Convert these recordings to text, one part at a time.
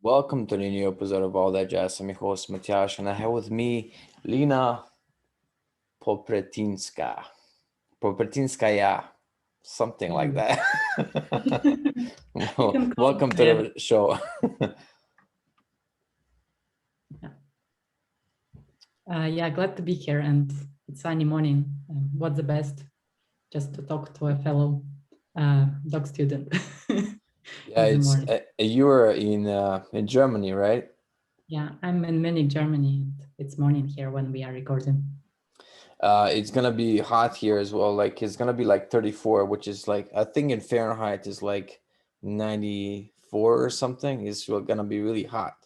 Welcome to the new episode of All That Jazz. I'm your host, Matyash, and I have with me Lena Popretinskaya, something like that. Welcome to the show. Glad to be here, and it's sunny morning. What's the best? Just to talk to a fellow doc student. Yeah, it's you were in Germany, right? Yeah, I'm in Munich, Germany. It's morning here when we are recording. It's gonna be hot here as well. Like it's gonna be like 34, which is like I think in Fahrenheit is like 94 or something. It's gonna be really hot.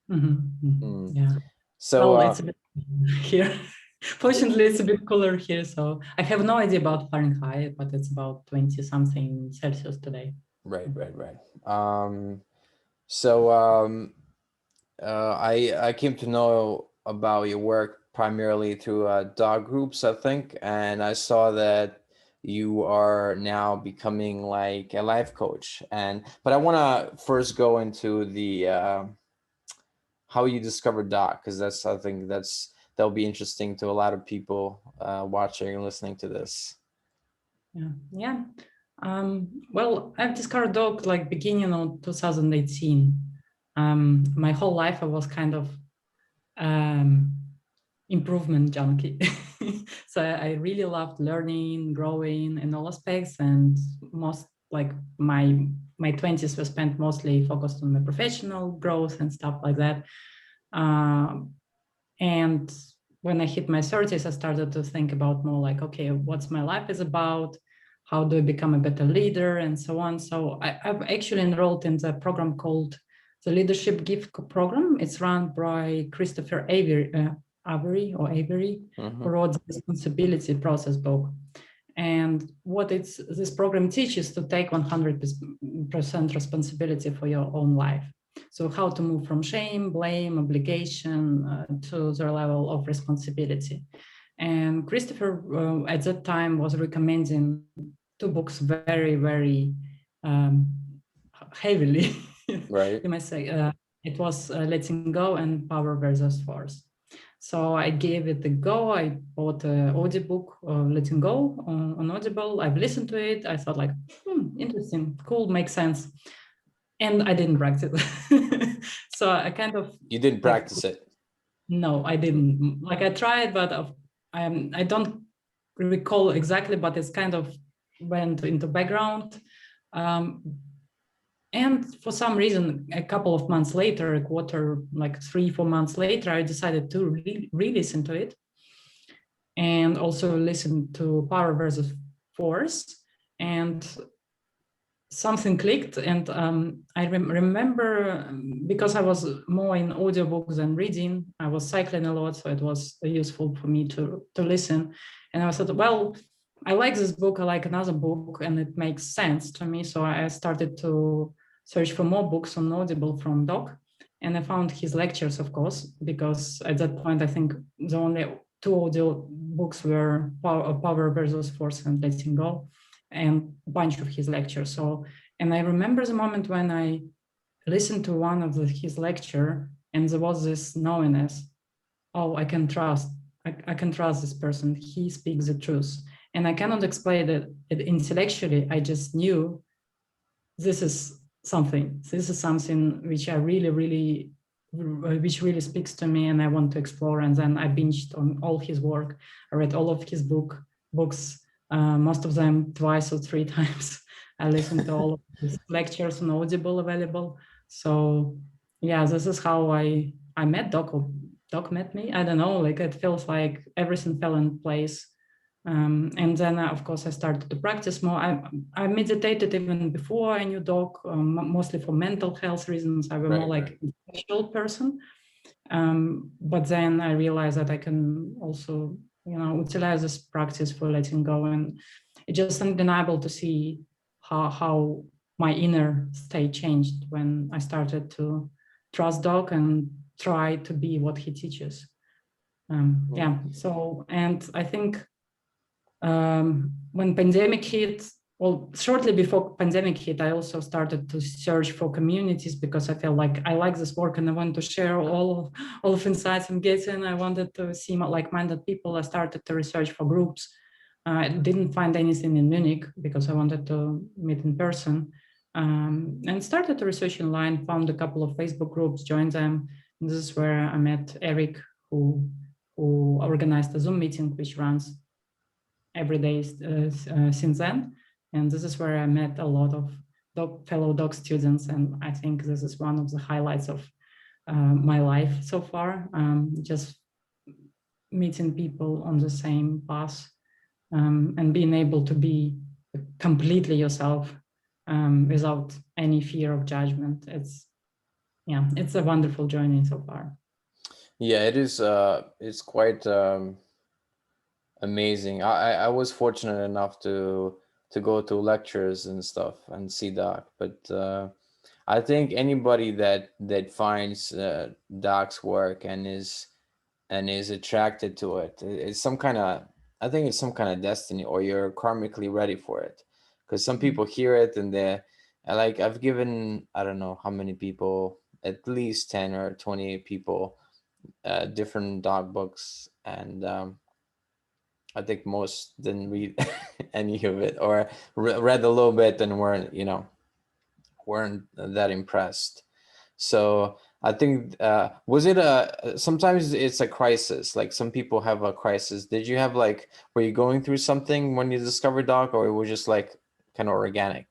Yeah. So well, it's a bit here. Fortunately, it's a bit cooler here, so I have no idea about Fahrenheit, but it's about 20 something Celsius today. Right. So I came to know about your work primarily through dog groups, I think, and I saw that you are now becoming like a life coach. But I want to first go into the how you discovered dog, because I think that'll be interesting to a lot of people watching and listening to this. Yeah. Well, I've discovered dog like beginning of 2018. My whole life I was kind of improvement junkie. So I really loved learning, growing in all aspects, and most like my 20s were spent mostly focused on my professional growth and stuff like that. And when I hit my 30s, I started to think about more like, okay, what's my life is about? How do I become a better leader and so on? So I've actually enrolled in the program called the Leadership Gift Program. It's run by Christopher Avery, who wrote the Responsibility Process book. And what this program teaches to take 100% responsibility for your own life. So how to move from shame, blame, obligation to the level of responsibility. And Christopher at that time was recommending two books very, very heavily, right? You might say. It was Letting Go and Power versus Force. So I gave it a go. I bought an audiobook, Letting Go on Audible. I've listened to it. I thought like, interesting, cool, makes sense. And I didn't practice. So I kind of... You didn't practice it? No, I didn't. Like I tried, but I don't recall exactly, but it's kind of went into background. And for some reason, a couple of months later, a quarter, like 3-4 months later, I decided to re-listen to it. And also listen to Power versus Force. And something clicked. And I remember, because I was more in audiobooks than reading, I was cycling a lot, so it was useful for me to listen. And I thought, well, I like this book, I like another book, and it makes sense to me. So I started to search for more books on Audible from Doc. And I found his lectures, of course, because at that point, I think the only two audio books were Power versus Force and Letting Go, and a bunch of his lectures. So, and I remember the moment when I listened to one of his lecture, and there was this knowingness. Oh, I can trust. I can trust this person. He speaks the truth. And I cannot explain it intellectually. I just knew this is something. This is something which which really speaks to me, and I want to explore. And then I binged on all his work. I read all of his books, most of them twice or 3 times. I listened to all of his lectures on Audible available. So yeah, this is how I met Doc. Doc met me. I don't know, like it feels like everything fell in place. And then, of course, I started to practice more. I meditated even before I knew Doc, mostly for mental health reasons. I was more like a spiritual person. But then I realized that I can also, utilize this practice for letting go. And it's just undeniable to see how my inner state changed when I started to trust Doc and try to be what he teaches. So, and I think when pandemic hit, well, shortly before pandemic hit, I also started to search for communities because I felt like I like this work and I want to share all of insights I'm getting. I wanted to see like-minded people. I started to research for groups. I didn't find anything in Munich because I wanted to meet in person, and started to research online, found a couple of Facebook groups, joined them. And this is where I met Eric, who organized a Zoom meeting, which runs every day since then. And this is where I met a lot of fellow doc students. And I think this is one of the highlights of my life so far, just meeting people on the same path, and being able to be completely yourself, without any fear of judgment. It's a wonderful journey so far. Yeah, it is. It's quite amazing. I was fortunate enough to go to lectures and stuff and see Doc, but I think anybody that finds Doc's work and is attracted to it, it's some kind of, I think it's some kind of destiny, or you're karmically ready for it. Because some people hear it and they're like, I've given, I don't know how many people, at least 10 or 20 people, different Doc books, and I think most didn't read any of it, or read a little bit and weren't that impressed. So I think was it sometimes it's a crisis. Like some people have a crisis. Did you have, like, were you going through something when you discovered Doc, or it was just like kind of organic?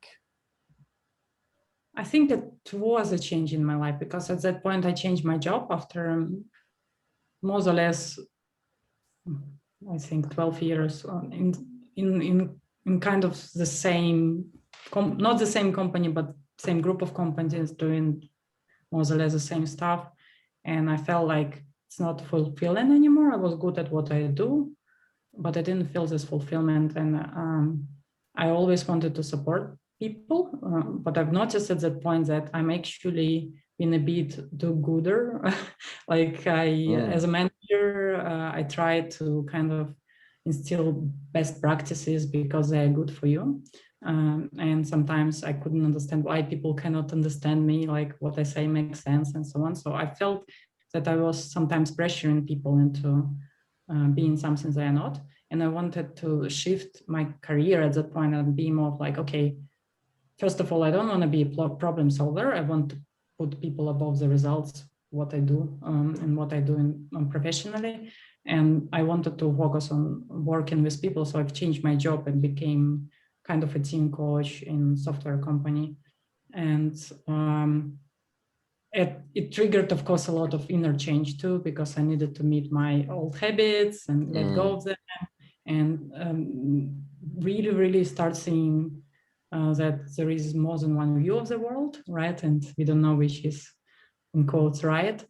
I think it was a change in my life because at that point I changed my job after more or less, I think, 12 years in kind of the same, not the same company, but same group of companies doing more or less the same stuff. And I felt like it's not fulfilling anymore. I was good at what I do, but I didn't feel this fulfillment. And I always wanted to support people, but I've noticed at that point that I'm actually been a bit do-gooder. Like as a manager, I try to kind of instill best practices because they're good for you. And sometimes I couldn't understand why people cannot understand me, like what I say makes sense and so on. So I felt that I was sometimes pressuring people into being something they are not. And I wanted to shift my career at that point and be more of like, okay, first of all, I don't want to be a problem solver. I want to put people above the results, what I do and what I do professionally. And I wanted to focus on working with people. So I've changed my job and became kind of a team coach in software company. And it triggered, of course, a lot of inner change too, because I needed to meet my old habits and let go of them, and really, really start seeing that there is more than one view of the world, right? And we don't know which is, in quotes, right.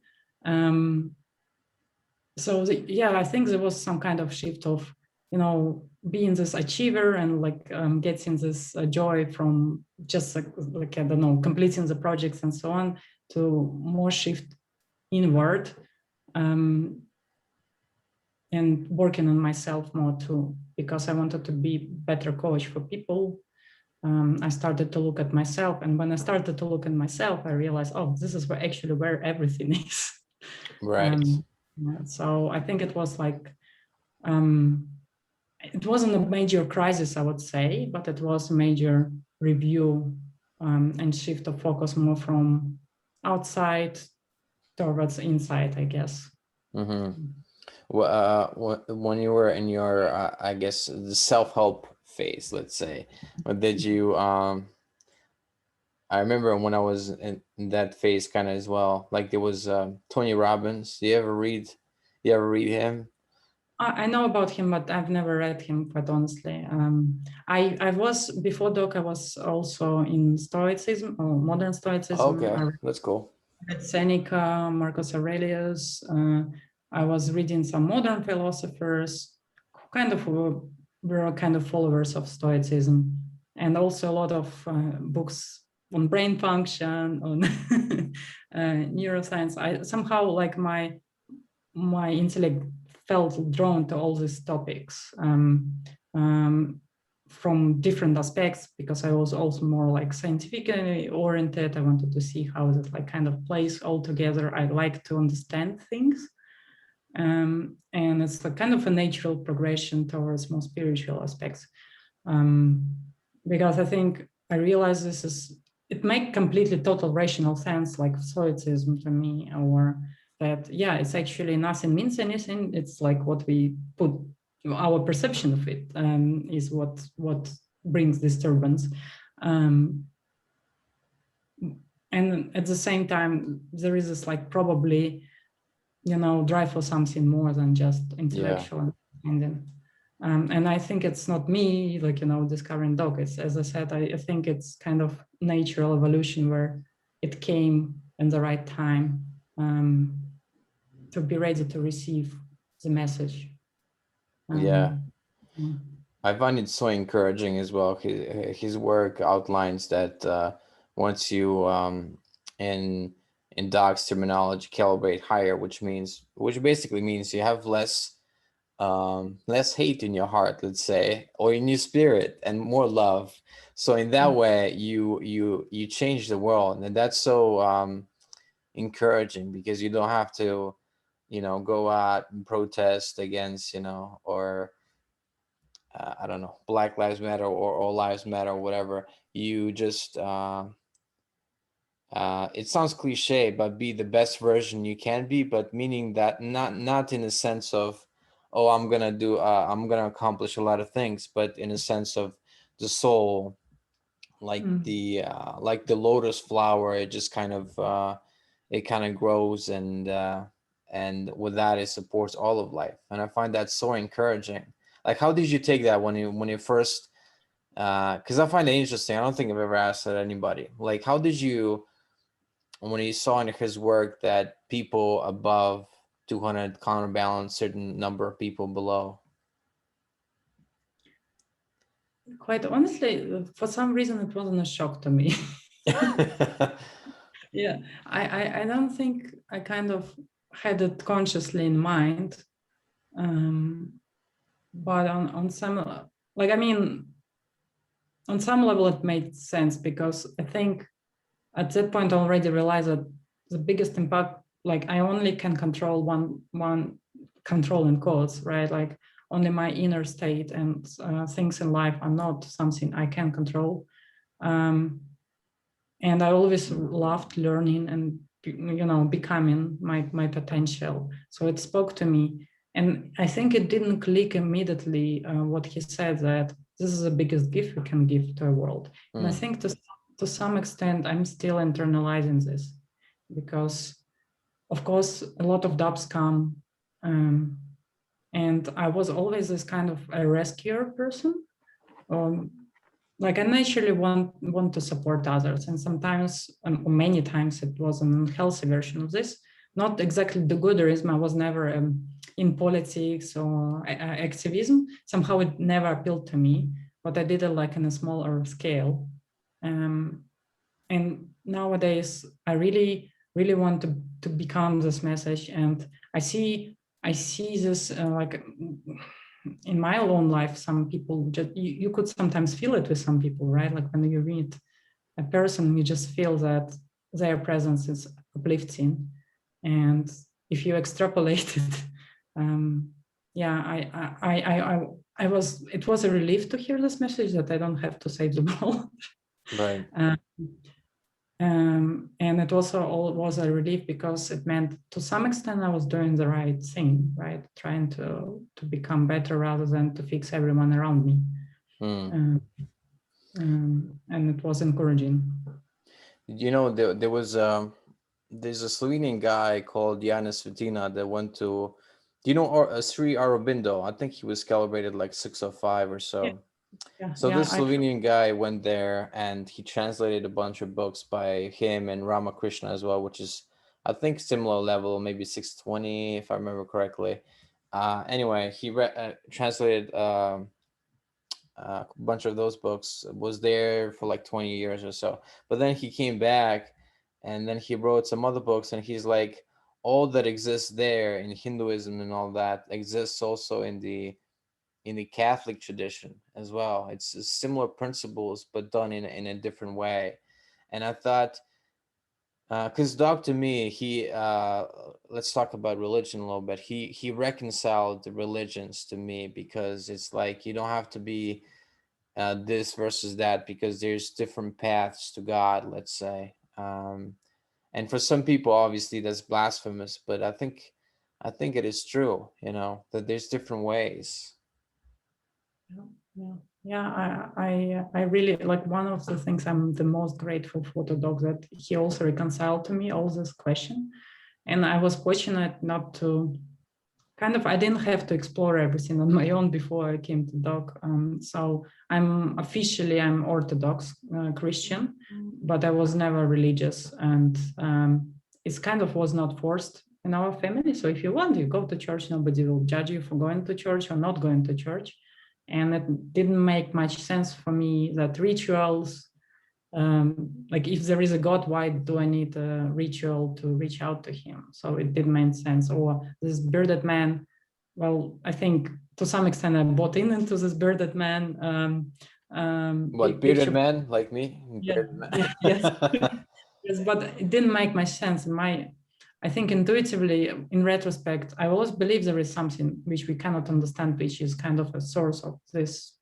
So I think there was some kind of shift of, being this achiever and like getting this joy from just like I don't know, completing the projects and so on, to more shift inward, and working on myself more too, because I wanted to be better coach for people. I started to look at myself, and when I started to look at myself, I realized, oh, this is where everything is. Right. So I think it was like, it wasn't a major crisis, I would say, but it was a major review and shift of focus more from outside towards inside, I guess. When you were in your, I guess, the self-help phase, let's say, did you, I remember when I was in that phase kind of as well, like there was Tony Robbins. You ever read him? I know about him, but I've never read him, quite honestly. I was, before Doc, I was also in Stoicism or modern Stoicism. Okay, I that's cool. read Seneca, Marcus Aurelius. I was reading some modern philosophers, kind of were kind of followers of Stoicism, and also a lot of books on brain function, on neuroscience. I somehow, like, my intellect felt drawn to all these topics. from different aspects, because I was also more like scientifically oriented. I wanted to see how it like kind of plays all together. I like to understand things. And it's a kind of a natural progression towards more spiritual aspects. Because I think I realize it makes completely total rational sense, like Stoicism to me, or that, yeah, it's actually nothing means anything. It's like what we put, our perception of it is what brings disturbance. And at the same time, there is this like probably, drive for something more than just intellectual understanding. And I think it's not me, like, discovering dog. It's, as I said, I think it's kind of natural evolution where it came in the right time to be ready to receive the message. Yeah. Yeah. I find it so encouraging as well. His work outlines that once you, in Doc's terminology, calibrate higher, which basically means you have less hate in your heart, let's say, or in your spirit, and more love. So in that way, you change the world, and that's so encouraging, because you don't have to, go out and protest against, or I don't know, Black Lives Matter or All Lives Matter or whatever. You just it sounds cliche, but be the best version you can be, but meaning that not in a sense of, oh, I'm gonna accomplish a lot of things, but in a sense of the soul, like the lotus flower. It just kind of it kind of grows, and with that it supports all of life, and I find that so encouraging. Like, how did you take that when you first? Because I find it interesting. I don't think I've ever asked that anybody. Like, how did you, when you saw in his work that people above 200 counterbalance certain number of people below? Quite honestly, for some reason, it wasn't a shock to me. Yeah, I don't think I kind of had it consciously in mind. But on some, like, I mean, on some level, it made sense, because I think at that point I already realized that the biggest impact, like, I only can control one control in quotes, right? Like, only my inner state, and things in life are not something I can control. And I always loved learning and, becoming my potential. So it spoke to me, and I think it didn't click immediately what he said, that this is the biggest gift we can give to the world. And I think to some extent I'm still internalizing this, because of course a lot of doubts come, and I was always this kind of a rescuer person. um, like, I naturally want to support others, and sometimes, many times, it was an unhealthy version of this. Not exactly the gooderism. I was never in politics or activism. Somehow it never appealed to me, but I did it like in a smaller scale. And nowadays I really want to become this message, and I see this like in my own life. Some people just, you could sometimes feel it with some people, right? Like, when you meet a person, you just feel that their presence is uplifting, and if you extrapolate it, yeah, I was, it was a relief to hear this message that I don't have to save the world. Right. um, and it also all was a relief, because it meant to some extent I was doing the right thing, right? Trying to become better rather than to fix everyone around me. And it was encouraging. There's a Slovenian guy called Yanis Svetina that went to, Sri Aurobindo? I think he was calibrated like 605 or Yeah, so. yeah, So yeah. this Slovenian guy went there and he translated a bunch of books by him and Ramakrishna as well, which is, I think, similar level, maybe 620 if I remember correctly. Anyway, he translated a bunch of those books, was there for like 20 years or so. But then he came back and then he wrote some other books, and he's like, all that exists there in Hinduism and all that exists also in the in the Catholic tradition as well. It's similar principles, but done in a different way. And I thought, because Doc, to me, he let's talk about religion a little bit. He reconciled the religions to me, because it's like you don't have to be this versus that, because there's different paths to God, let's say. And for some people, obviously, that's blasphemous, but I think it is true, that there's different ways. I really like, one of the things I'm the most grateful for to Doc, that he also reconciled to me all this question. And I was fortunate not to I didn't have to explore everything on my own before I came to Doc. So I'm Orthodox Christian, but I was never religious, and it was not forced in our family. So if you want, you go to church. Nobody will judge you for going to church or not going to church. And it didn't make much sense for me that rituals, like if there is a God, why do I need a ritual to reach out to him? So it didn't make sense. Or this bearded man, well, I think to some extent I bought into this bearded man. What, bearded man like me? Yeah, Bearded man. yeah, yes. Yes, but it didn't make much sense. I think intuitively, in retrospect, I always believe there is something which we cannot understand, which is kind of a source of this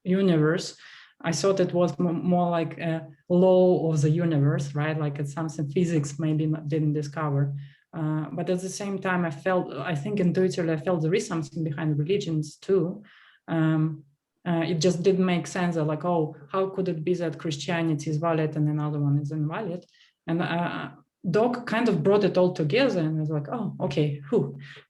universe. I thought it was more like a law of the universe, right? Like it's something physics maybe didn't discover. But at the same time, I think intuitively, I felt there is something behind religions too. It just didn't make sense. Like, oh, how could it be that Christianity is valid and another one is invalid? And Doc kind of brought it all together, and was like, oh, okay,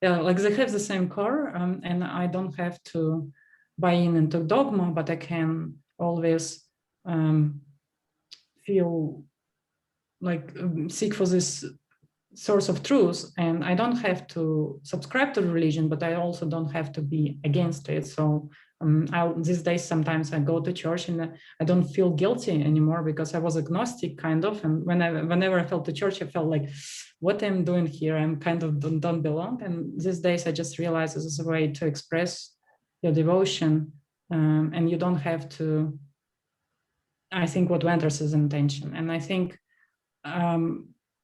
yeah, like they have the same core, and I don't have to buy into dogma, but I can always feel like seek for this source of truth, and I don't have to subscribe to religion, but I also don't have to be against it. So these days sometimes I go to church and I don't feel guilty anymore, because I was agnostic kind of, and whenever I felt to church, I felt like, what I'm doing here, I'm kind of don't belong. And these days I just realize this is a way to express your devotion, and you don't have to. I think what matters is intention, and I think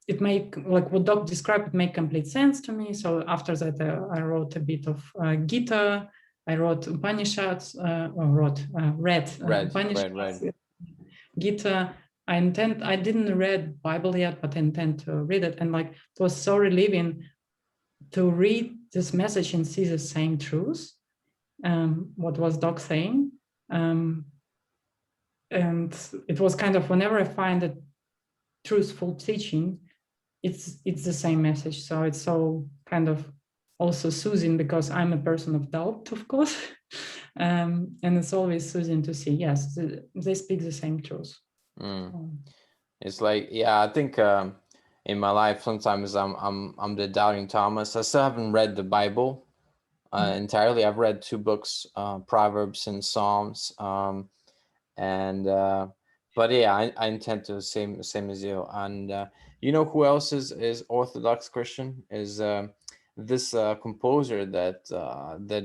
it make, like what Doc described, it make complete sense to me. So after that, I wrote a bit of Gita. I wrote Upanishads, read Upanishads, Gita. I didn't read Bible yet, but I intend to read it. And like, it was so relieving to read this message and see the same truth. What was Doc saying? And it was kind of, whenever I find a truthful teaching, it's the same message. So it's so kind of also soothing, because I'm a person of doubt, of course. And it's always soothing to see, yes, they speak the same truth. It's like, yeah, I think in my life sometimes I'm the doubting Thomas. I still haven't read the Bible entirely. I've read 2 books, Proverbs and Psalms, and but yeah, I intend to same as you. And you know who else is Orthodox Christian? Is this composer that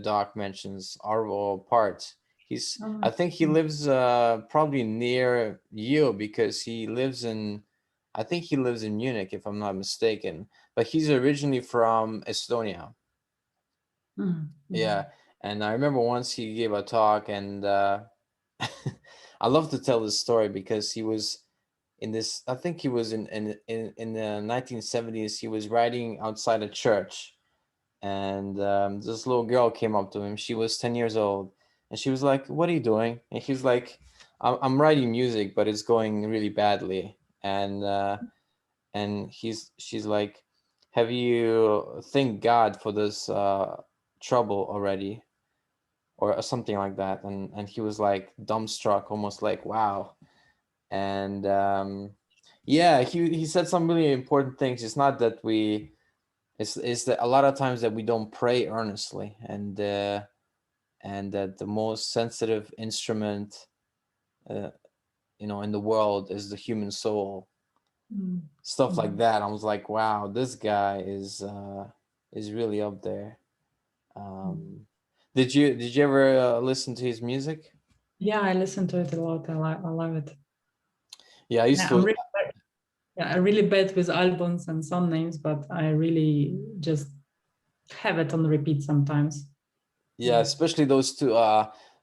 Doc mentions, Arvo Pärt. I think he lives probably near you, because I think he lives in Munich, if I'm not mistaken. But he's originally from Estonia. Yeah, and I remember once he gave a talk, and I love to tell this story, because he was in this. I think he was in the 1970s. He was writing outside a church, and this little girl came up to him. She was 10 years old, and she was like, "What are you doing?" And he's like, I'm writing music, but it's going really badly." And she's like, "Have you thanked God for this trouble already?" Or something like that. And he was like dumbstruck, almost like, wow. And yeah, he said some really important things. It's not that it's that a lot of times that we don't pray earnestly, and that the most sensitive instrument in the world is the human soul. Stuff like that. I was like, wow, this guy is really up there. Did you ever listen to his music? Yeah, I listen to it a lot. I love it. Yeah, I used Yeah, I'm to. really yeah, I'm really bad with albums and song names, but I really just have it on repeat sometimes. Yeah, especially those two,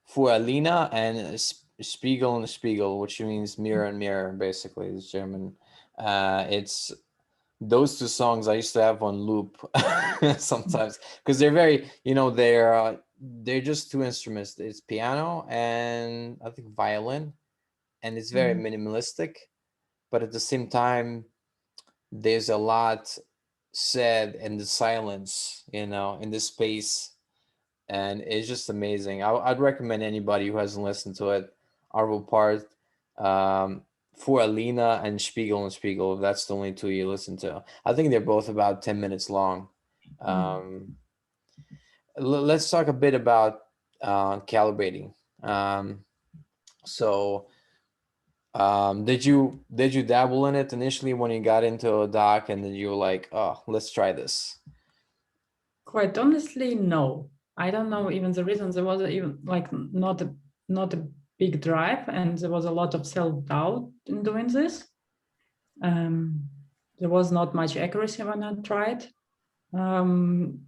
for Lena and Spiegel and Spiegel, which means mirror and mirror, basically, it's German. It's those two songs I used to have on loop sometimes because they're very, they're just two instruments. It's piano and I think violin, and it's very Mhm. minimalistic, but at the same time, there's a lot said in the silence, in the space, and it's just amazing. I'd recommend anybody who hasn't listened to it, Arvo Pärt, for Alina and Spiegel and Spiegel. If that's the only two you listen to, I think they're both about 10 minutes long. Mhm. Um, let's talk a bit about calibrating. So, did you dabble in it initially when you got into a doc, and then you were like, oh, let's try this? Quite honestly, no. I don't know even the reason. There was even like not a big drive, and there was a lot of self doubt in doing this. Um, there was not much accuracy when I tried. Um,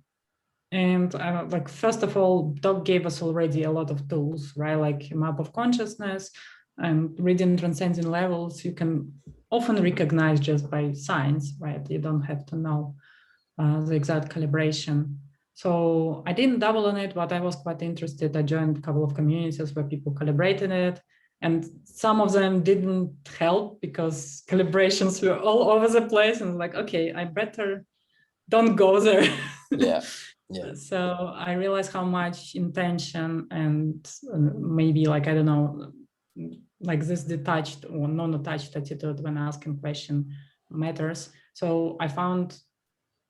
and like first of all, Doc gave us already a lot of tools, right? Like a map of consciousness and reading transcending levels. You can often recognize just by signs, right? You don't have to know the exact calibration. So I didn't double on it, but I was quite interested. I joined a couple of communities where people calibrated it. And some of them didn't help because calibrations were all over the place. And like, okay, I better don't go there. Yeah, yeah, So I realized how much intention and maybe like, I don't know, like this detached or non-attached attitude when asking question matters. So I found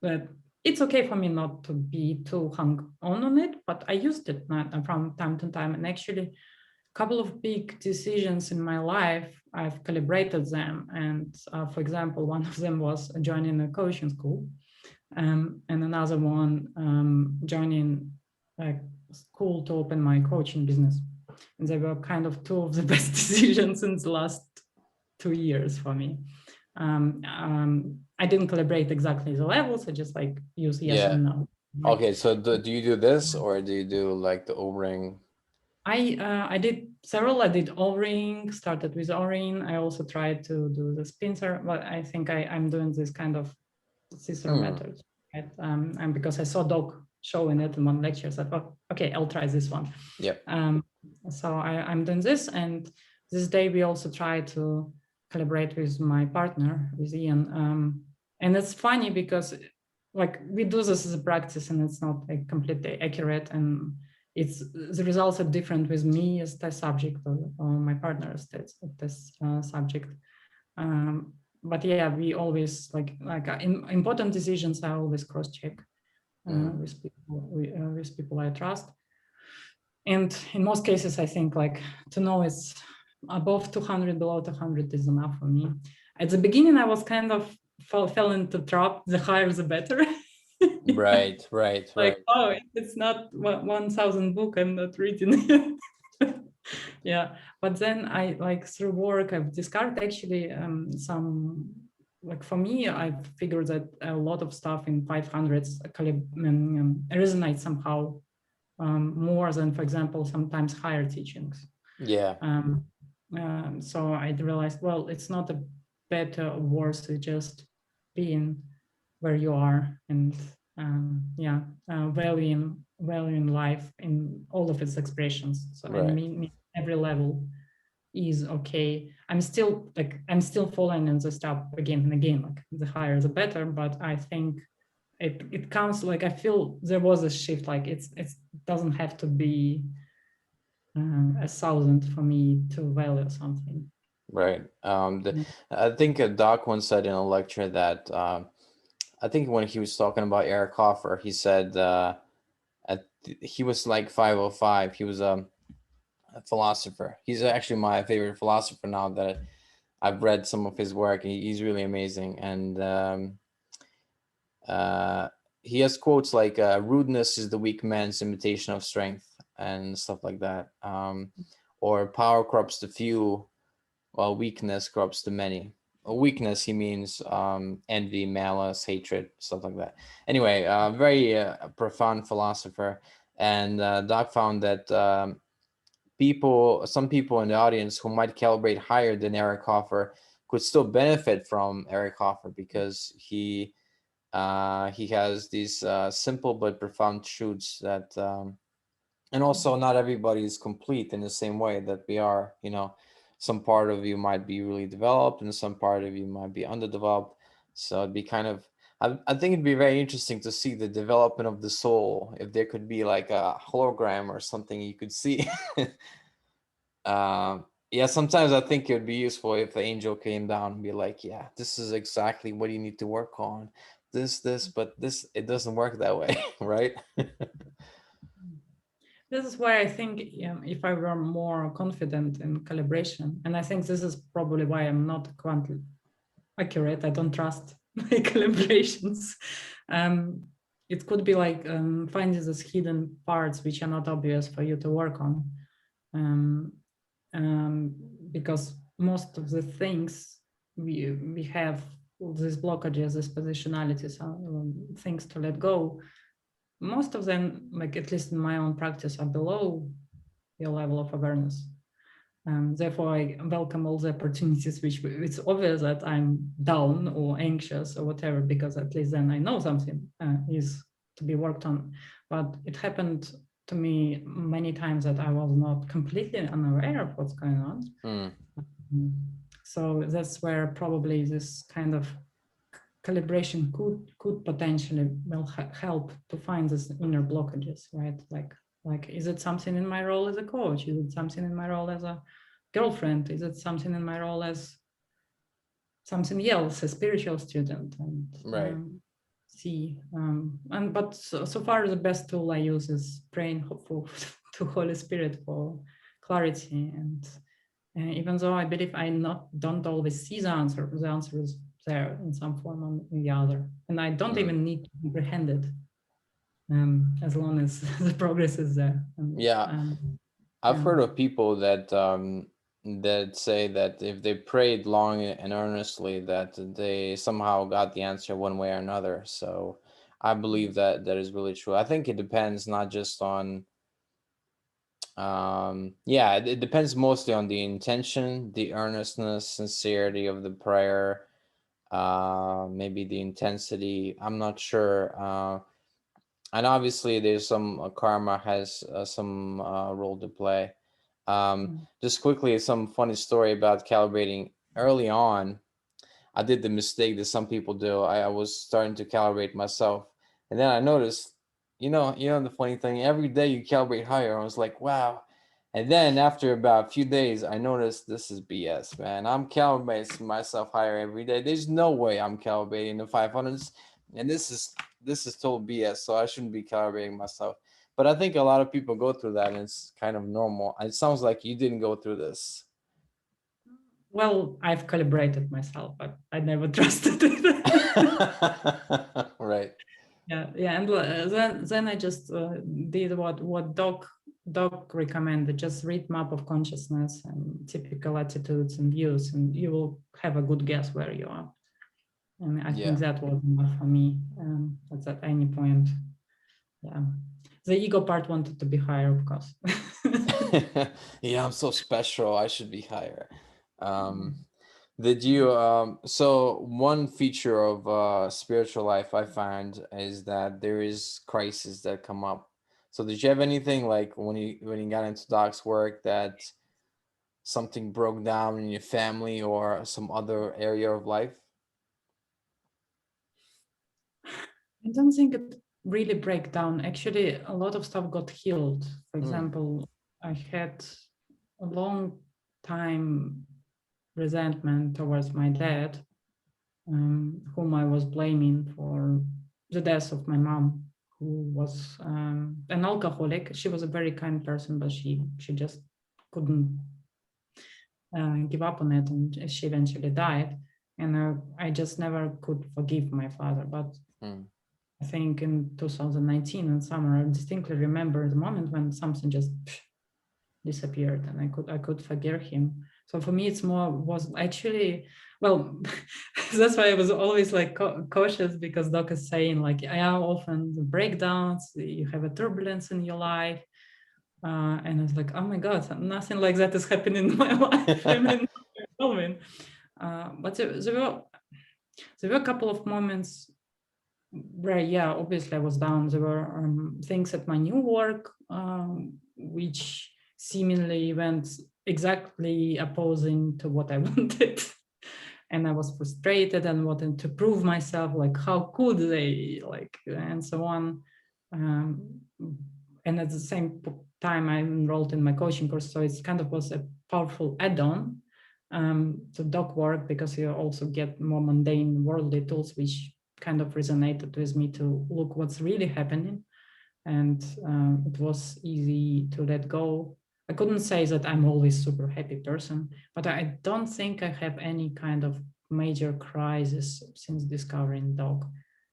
that it's okay for me not to be too hung on it, but I used it from time to time. And actually, a couple of big decisions in my life, I've calibrated them. And for example, one of them was joining a coaching school, and another one joining a school to open my coaching business. And they were kind of two of the best decisions in the last 2 years for me. I didn't calibrate exactly the levels. I just like use yes yeah. and no. Right? Okay, so do you do this, or do you do like the O-ring? I did several. I did O-ring. Started with O-ring. I also tried to do the pincer, but I think I'm doing this kind of scissor Hmm. method, right? And because I saw Doc showing it in one lecture, so I thought, okay, I'll try this one. Yep. So I'm doing this, and this day we also try to collaborate with my partner, with Ian. And it's funny because like we do this as a practice, and it's not like completely accurate, and it's the results are different with me as test subject or my partner as test subject. Um, but yeah, we always in important decisions. I always cross check Mm. with people I trust. And in most cases, I think like to know it's above 200, below 200 is enough for me. At the beginning, I was kind of fell into trap. The higher, the better. Yeah. Right, right, Like, right. oh, it's not 1,000 book. I'm not reading it. Yeah, but then I like through work I've discovered actually some like for me I figured that a lot of stuff in 500s resonate somehow more than for example sometimes higher teachings. Yeah, um, so I realized, well, it's not a better or worse, it's just being where you are and yeah, valuing life in all of its expressions. So and right, me every level is okay. I'm still following in the step again and again, like the higher the better, but I think it comes like I feel there was a shift, like it doesn't have to be 1,000 for me to value something. right. Yeah. I think Doc once said in a lecture that I think when he was talking about Eric Hoffer, he said he was like 505. He was a philosopher. He's actually my favorite philosopher now that I've read some of his work. He's really amazing, and uh, he has quotes like rudeness is the weak man's imitation of strength and stuff like that, or power corrupts the few while weakness corrupts the many. Weakness, he means envy, malice, hatred, stuff like that. Anyway, very profound philosopher. And Doc found that some people in the audience who might calibrate higher than Eric Hoffer could still benefit from Eric Hoffer, because he has these simple but profound truths that, and also not everybody is complete in the same way that we are. Some part of you might be really developed and some part of you might be underdeveloped. So it'd be kind of, I think it'd be very interesting to see the development of the soul, if there could be like a hologram or something you could see. Yeah, sometimes I think it would be useful if the angel came down and be like, yeah, this is exactly what you need to work on, but this, it doesn't work that way. Right. This is why I think if I were more confident in calibration, and I think this is probably why I'm not quite accurate, I don't trust my calibrations. It could be like finding these hidden parts which are not obvious for you to work on. Because most of the things we have, these blockages, these positionalities, things to let go, most of them, like at least in my own practice, are below your level of awareness. Therefore, I welcome all the opportunities which it's obvious that I'm down or anxious or whatever, because at least then I know something is to be worked on. But it happened to me many times that I was not completely unaware of what's going on. So that's where probably this kind of calibration could potentially help to find these inner blockages, right? Like, is it something in my role as a coach? Is it something in my role as a girlfriend? Is it something in my role as something else, a spiritual student? And Right. but so far the best tool I use is praying to Holy Spirit for clarity. And even though I believe don't always see the answer is there in some form or in the other, and I don't even need to comprehend it, as long as the progress is there. I've heard of people that that say that if they prayed long and earnestly, that they somehow got the answer one way or another. So I believe that that is really true. I think it depends not just on it depends mostly on the intention, the earnestness, sincerity of the prayer, maybe the intensity. I'm not sure. And obviously there's some karma has some role to play. Just quickly, some funny story about calibrating. Early on, I did the mistake that some people do. I was starting to calibrate myself, and then I noticed, the funny thing, every day you calibrate higher. I was like, wow. And then after about a few days, I noticed this is BS, man. I'm calibrating myself higher every day. There's no way I'm calibrating the 500s, and this is total BS. So I shouldn't be calibrating myself. But I think a lot of people go through that, and it's kind of normal. It sounds like you didn't go through this. Well, I've calibrated myself, but I never trusted it. Right. Yeah, and then I just did what Doc recommended. Just read map of consciousness and typical attitudes and views, and you will have a good guess where you are. And I think that was enough for me at any point. Yeah, the ego part wanted to be higher, of course. Yeah, I'm so special. I should be higher. Did you so one feature of spiritual life I find is that there is crises that come up. So did you have anything like when you got into Doc's work that something broke down in your family or some other area of life? I don't think it really break down. Actually, a lot of stuff got healed. For example, I had a long time resentment towards my dad, whom I was blaming for the death of my mom, who was an alcoholic. She was a very kind person, but she just couldn't give up on it, and she eventually died. And I just never could forgive my father. But I think in 2019 in summer, I distinctly remember the moment when something just disappeared, and I could forgive him. So for me, it's more was actually, well, that's why I was always like cautious, because Doc is saying like, yeah, often the breakdowns, you have a turbulence in your life. And I was like, oh my God, nothing like that is happening in my life. I mean, but there were a couple of moments where, yeah, obviously I was down. There were things at my new work which seemingly went exactly opposing to what I wanted. And I was frustrated and wanted to prove myself, like, how could they, like, and so on. And at the same time, I enrolled in my coaching course. So it's kind of was a powerful add-on to doc work, because you also get more mundane worldly tools, which kind of resonated with me to look what's really happening. And it was easy to let go. I couldn't say that I'm always super happy person, but I don't think I have any kind of major crisis since discovering dog.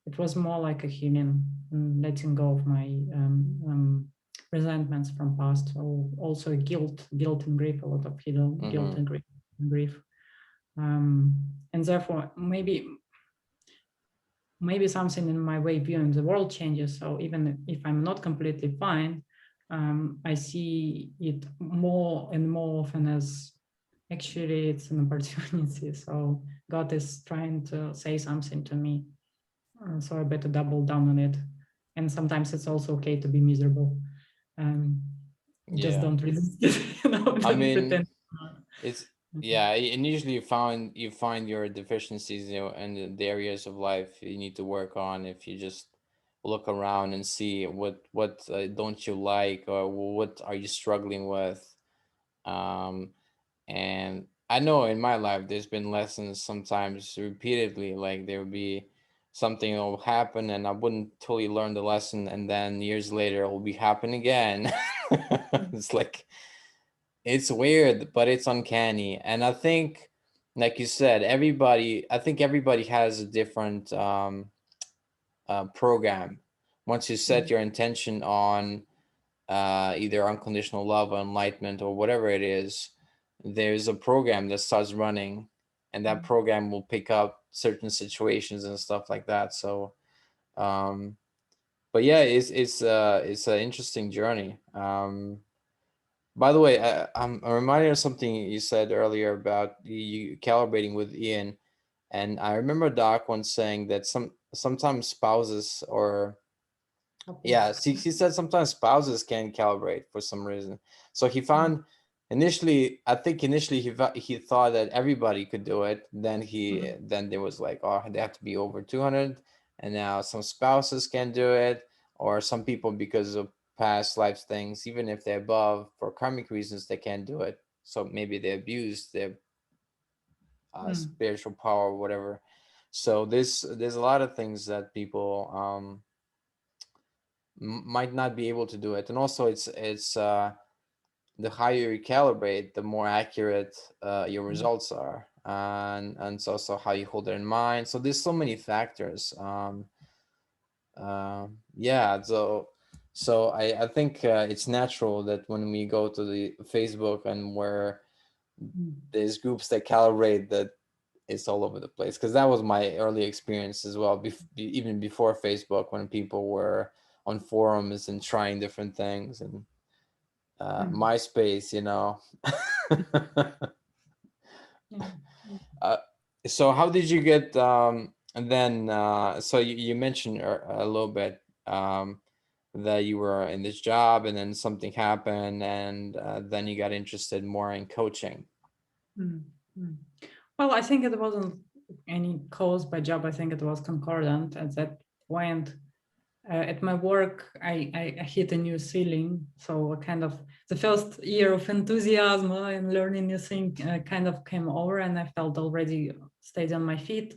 It was more like a healing, letting go of my resentments from past, or also guilt and grief, a lot of guilt and grief. And therefore, maybe something in my way of viewing the world changes. So even if I'm not completely fine, I see it more and more often as actually it's an opportunity. So God is trying to say something to me. So I better double down on it. And sometimes it's also okay to be miserable. Just don't resist it. I Don't mean, pretend. it's and usually you find your deficiencies, in the areas of life you need to work on. If you just look around and see what don't you like, or what are you struggling with. And I know in my life there's been lessons sometimes repeatedly, like there would be something that will happen and I wouldn't totally learn the lesson, and then years later it will be happen again. It's like, it's weird, but it's uncanny. And I think, like you said, I think everybody has a different program. Once you set your intention on either unconditional love or enlightenment or whatever it is, there's a program that starts running, and that program will pick up certain situations and stuff like that. So, but yeah, it's an interesting journey. By the way, I'm reminded of something you said earlier about you calibrating with Ian, and I remember Doc once saying that sometimes spouses, or yeah, he said sometimes spouses can calibrate for some reason. So he found initially, I think initially he thought that everybody could do it. Then there was like, oh, they have to be over 200, and now some spouses can do it, or some people, because of past life things, even if they're above for karmic reasons, they can't do it. So maybe they abused their spiritual power or whatever. So there's a lot of things that people might not be able to do it. And also it's the higher you calibrate, the more accurate your results are, and it's also how you hold it in mind. So there's so many factors. Yeah, so I think it's natural that when we go to the Facebook and where there's groups that calibrate, that it's all over the place, because that was my early experience as well, even before Facebook, when people were on forums and trying different things, and MySpace, so how did you get and then so you mentioned a little bit that you were in this job, and then something happened, and then you got interested more in coaching. Well, I think it wasn't any cause by job. I think it was concordant at that point. At my work, I hit a new ceiling. So kind of the first year of enthusiasm and learning new thing kind of came over, and I felt already stayed on my feet,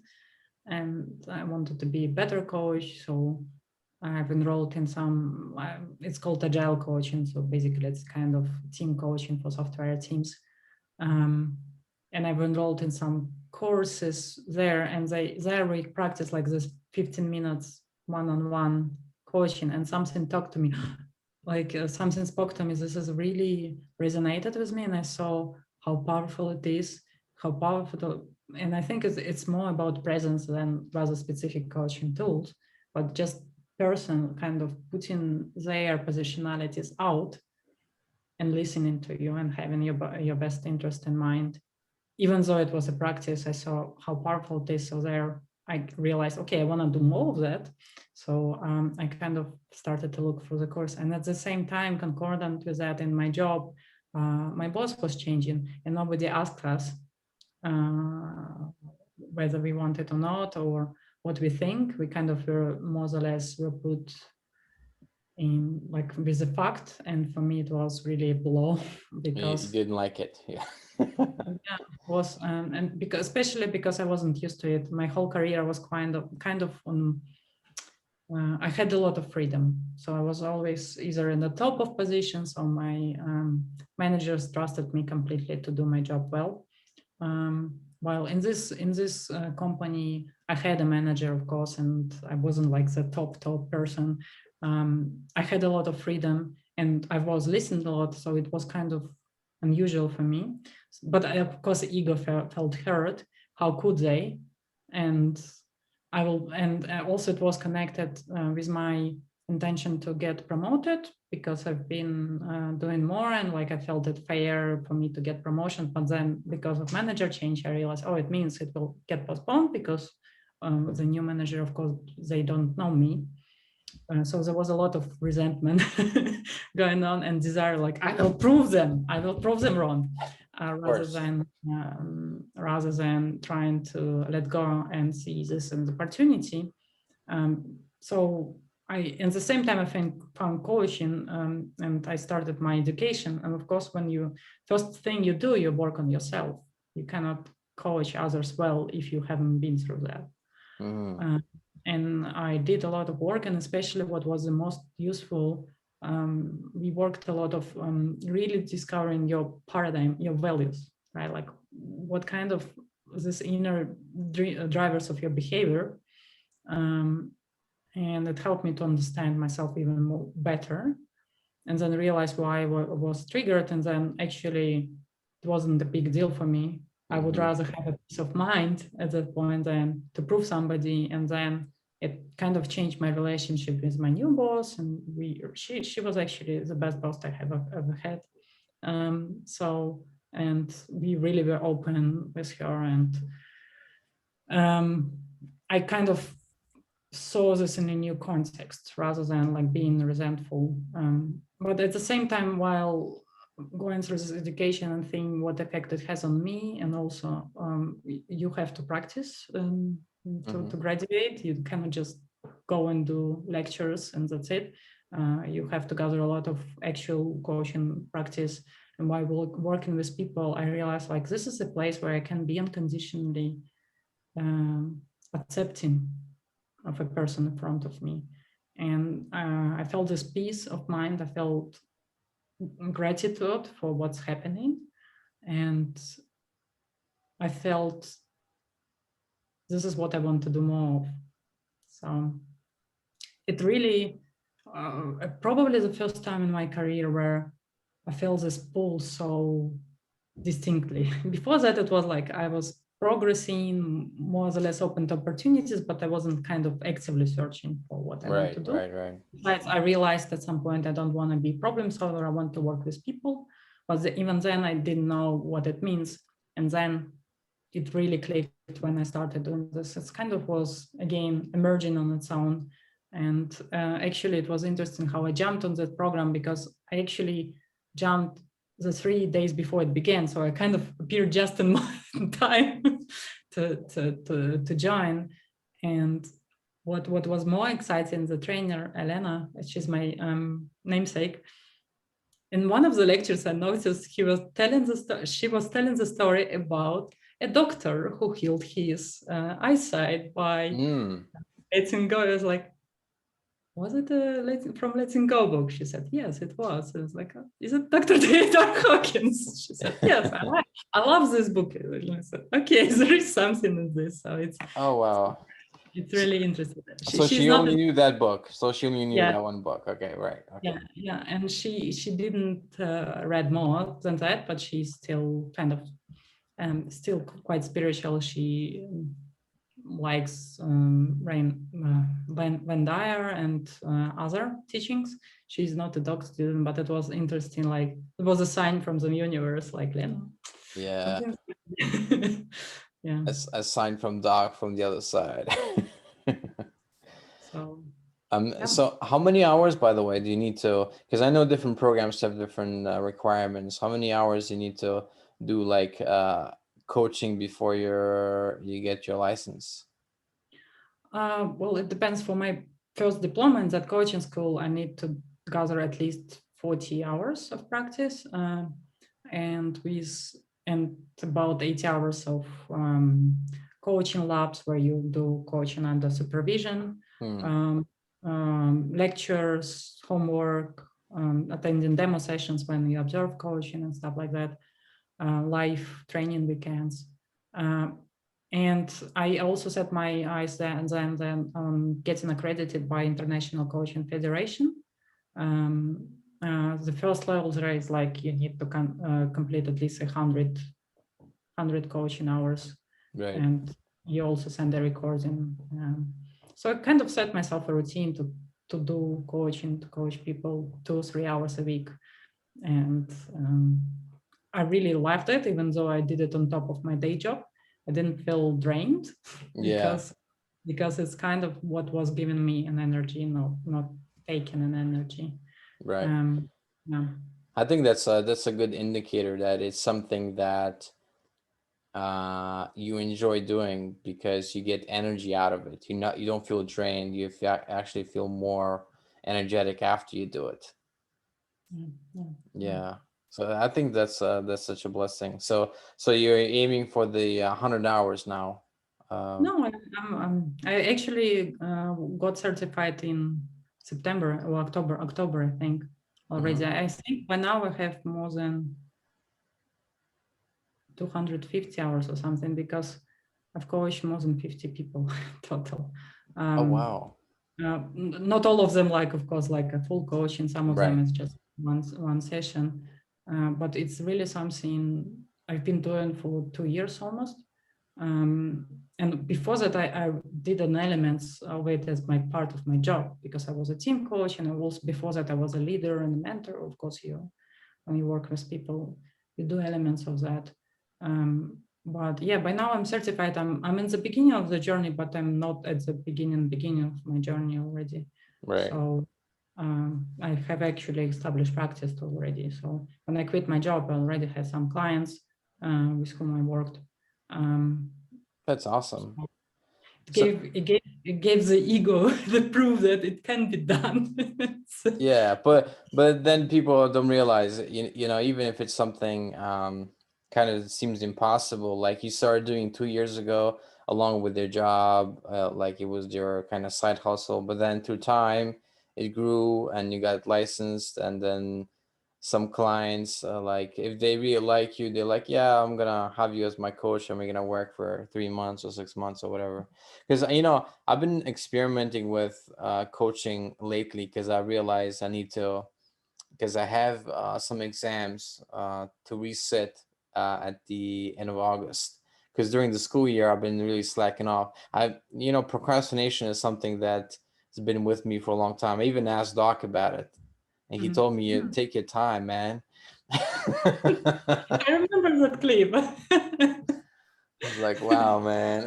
and I wanted to be a better coach. So I've enrolled in some, it's called agile coaching. So basically it's kind of team coaching for software teams. And I've enrolled in some courses there, and there we practice like this 15 minutes one-on-one coaching, and something talked to me, like something spoke to me. This is really resonated with me, and I saw how powerful it is, how powerful. And I think it's more about presence than rather specific coaching tools, but just person kind of putting their positionalities out and listening to you and having your best interest in mind. Even though it was a practice, I saw how powerful it is. So there I realized, okay, I want to do more of that. So I kind of started to look for the course. And at the same time, concordant with that, in my job, my boss was changing, and nobody asked us whether we want it or not, or what we think. We kind of were more or less were put in like with the fact, and for me it was really a blow because you didn't like it. Yeah. yeah, it was and because especially because I wasn't used to it. My whole career was kind of on I had a lot of freedom, so I was always either in the top of positions, or my managers trusted me completely to do my job well. While in this company, I had a manager, of course, and I wasn't like the top person. I had a lot of freedom, and I was listened a lot, so it was kind of unusual for me. But I, of course, ego felt hurt. How could they? And I will, and also it was connected with my intention to get promoted, because I've been doing more, and like I felt it fair for me to get promotion. But then because of manager change, I realized, oh, it means it will get postponed because the new manager, of course, they don't know me. So there was a lot of resentment going on, and desire, like I will prove them wrong, rather than trying to let go and see this as an opportunity. So I, at the same time, I found coaching, and I started my education. And of course, when you first thing you do, you work on yourself. You cannot coach others well if you haven't been through that. And I did a lot of work, and especially what was the most useful, we worked a lot of really discovering your paradigm, your values, right? Like what kind of this inner drivers of your behavior. And it helped me to understand myself even more better, and then realize why I was triggered. And then actually it wasn't a big deal for me. I would rather have a peace of mind at that point than to prove somebody. And then it kind of changed my relationship with my new boss, and she was actually the best boss I have ever had. So, and we really were open with her, and I kind of saw this in a new context rather than like being resentful. But at the same time, while going through this education and seeing what effect it has on me, and also you have to practice to graduate. You cannot just go and do lectures and that's it. You have to gather a lot of actual coaching practice. And while working with people, I realized like this is a place where I can be unconditionally accepting of a person in front of me. And I felt this peace of mind. I felt gratitude for what's happening. And I felt this is what I want to do more of. So it really, probably the first time in my career where I felt this pull so distinctly. Before that, it was like I was progressing, more or less open to opportunities, but I wasn't kind of actively searching for what I want to do. Right. I realized at some point I don't want to be problem solver. I want to work with people. But even then, I didn't know what it means. And then it really clicked when I started doing this. It kind of was, again, emerging on its own. And actually, it was interesting how I jumped on that program, because I actually jumped the 3 days before it began. So I kind of appeared just in time to join. And what was more exciting, the trainer, Elena, she's my namesake. In one of the lectures, I noticed she was telling the story about a doctor who healed his eyesight by letting go. I was like, was it from Letting Go book? She said, yes, it was. I was like, is it Dr. Hawkins? She said, yes, I love this book. And I said, okay, there is something in this. So it's. Oh, wow. it's So, really interesting. so She's she not only knew that book. So she only knew yeah, that one book. Okay, right. Okay. yeah, and she didn't read more than that, but she's still kind of still quite spiritual. She likes Van Dyer and other teachings. She's not a doc student, but it was interesting. Like it was a sign from the universe, like Lena. Yeah. Something. Yeah. A sign from Doc from the other side. So yeah. So how many hours, by the way, do you need to, because I know different programs have different requirements. How many hours do you need to do like coaching before you get your license? Well, it depends. For my first diploma in that coaching school, I need to gather at least 40 hours of practice, and with and about 80 hours of coaching labs where you do coaching under supervision, Hmm. lectures, homework, attending demo sessions when you observe coaching and stuff like that, live training weekends. Uh, and I also set my eyes then on getting accredited by International Coaching Federation. The first level there is like you need to complete at least 100 coaching hours, Right. and you also send a recording. So I kind of set myself a routine to do coaching, to coach people 2 or 3 hours a week, and I really loved it, even though I did it on top of my day job. I didn't feel drained Yeah. because it's kind of what was giving me an energy, not taking an energy. Right. Yeah. I think that's a good indicator that it's something that you enjoy doing because you get energy out of it. You don't feel drained. Actually feel more energetic after you do it. Yeah, yeah, yeah. Yeah. So I think that's such a blessing. So you're aiming for the 100 hours now. Um, No, I actually got certified in September or October, I think already. mhm. I think by now I have more than 250 hours or something because I've coached more than 50 people total. Oh Um, wow. Not all of them, like of course, like a full coaching. Some of them Right. is just one session, but it's really something I've been doing for 2 years almost. And before that, I did an elements of it as my part of my job because I was a team coach, and I was before that I was a leader and a mentor. Of course, when you work with people, you do elements of that. But yeah, by now I'm certified. I'm in the beginning of the journey, but I'm not at the beginning of my journey already. Right. So I have actually established practice already. So when I quit my job, I already had some clients with whom I worked. Um, That's awesome. so So it gave the ego the proof that it can be done. So, yeah, but then people don't realize, you know, even if it's something kind of seems impossible, like you started doing 2 years ago along with your job, like it was your kind of side hustle, but then through time it grew and you got licensed, and then some clients like if they really like you, they're like, yeah, I'm gonna have you as my coach and we're gonna work for 3 months or 6 months or whatever. Because you know, I've been experimenting with coaching lately because I realized I need to, because I have some exams to resit at the end of August. Because during the school year, I've been really slacking off. You know, procrastination is something that has been with me for a long time. I even asked Doc about it, and he told me, yeah. "Take your time, man." I remember that clip. I was like, "Wow, man."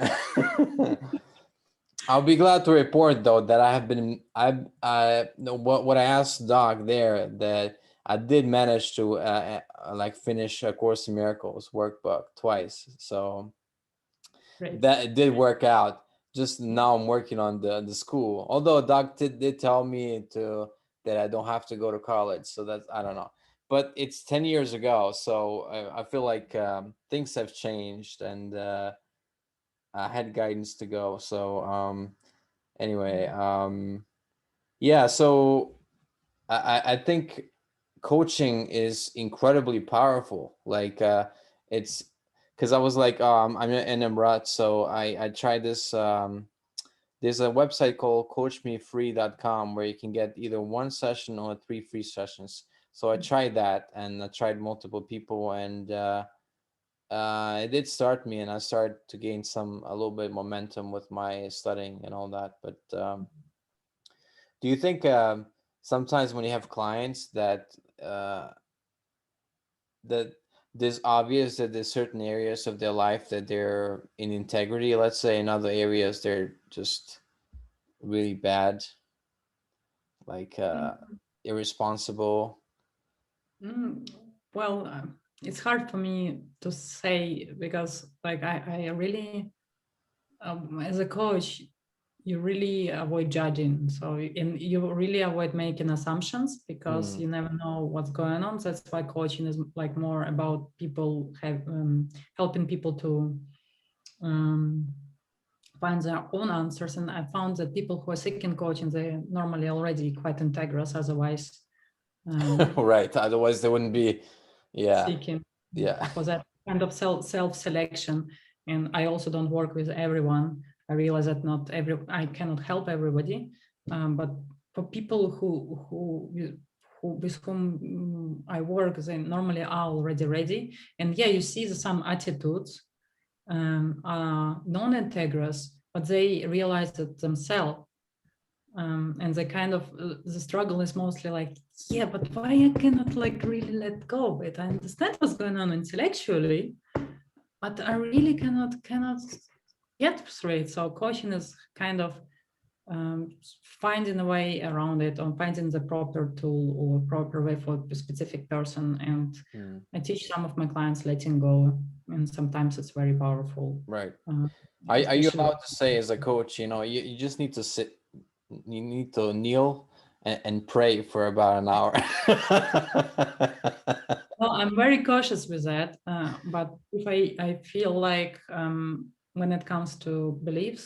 I'll be glad to report though that I have been I no, what I asked Doc there, that I did manage to like finish a Course in Miracles workbook twice, so Great. that it did work out. Just now I'm working on the school. Although Doc did tell me to that I don't have to go to college, so that's, I don't know. But it's 10 years ago, so I feel like things have changed, and I had guidance to go. So anyway, yeah, so I think coaching is incredibly powerful. Like it's because I was like I'm in a rut, so I tried this there's a website called coachmefree.com where you can get either one session or 3 free sessions. So I tried that, and I tried multiple people, and it did start me, and I started to gain a little bit momentum with my studying and all that. But do you think sometimes when you have clients uh, that there's obvious that there's certain areas of their life that they're in integrity, let's say in other areas they're just really bad, like irresponsible? Mm, well, it's hard for me to say because, like, I really, as a coach, you really avoid judging. So, and you really avoid making assumptions because Mm. you never know what's going on. So that's why coaching is like more about people helping people to um, find their own answers. And I found that people who are seeking coaching, they're normally already quite integrous. Otherwise, Right, otherwise there wouldn't be. Yeah. seeking Yeah. for that kind of self-selection. And I also don't work with everyone. I realize that I cannot help everybody, but for people who with whom I work, they normally are already ready. And yeah, you see some attitudes are non-integrous, but they realize it themselves. And the kind of the struggle is mostly like, yeah, but why I cannot like really let go of it? I understand what's going on intellectually, but I really cannot get through it. So coaching is kind of finding a way around it, or finding the proper tool or proper way for a specific person. And Mm. I teach some of my clients letting go, and sometimes it's very powerful. Right. Uh, Are you especially allowed to say as a coach, you just need to sit, you need to kneel and pray for about an hour? Well, I'm very cautious with that, but if I feel like when it comes to beliefs,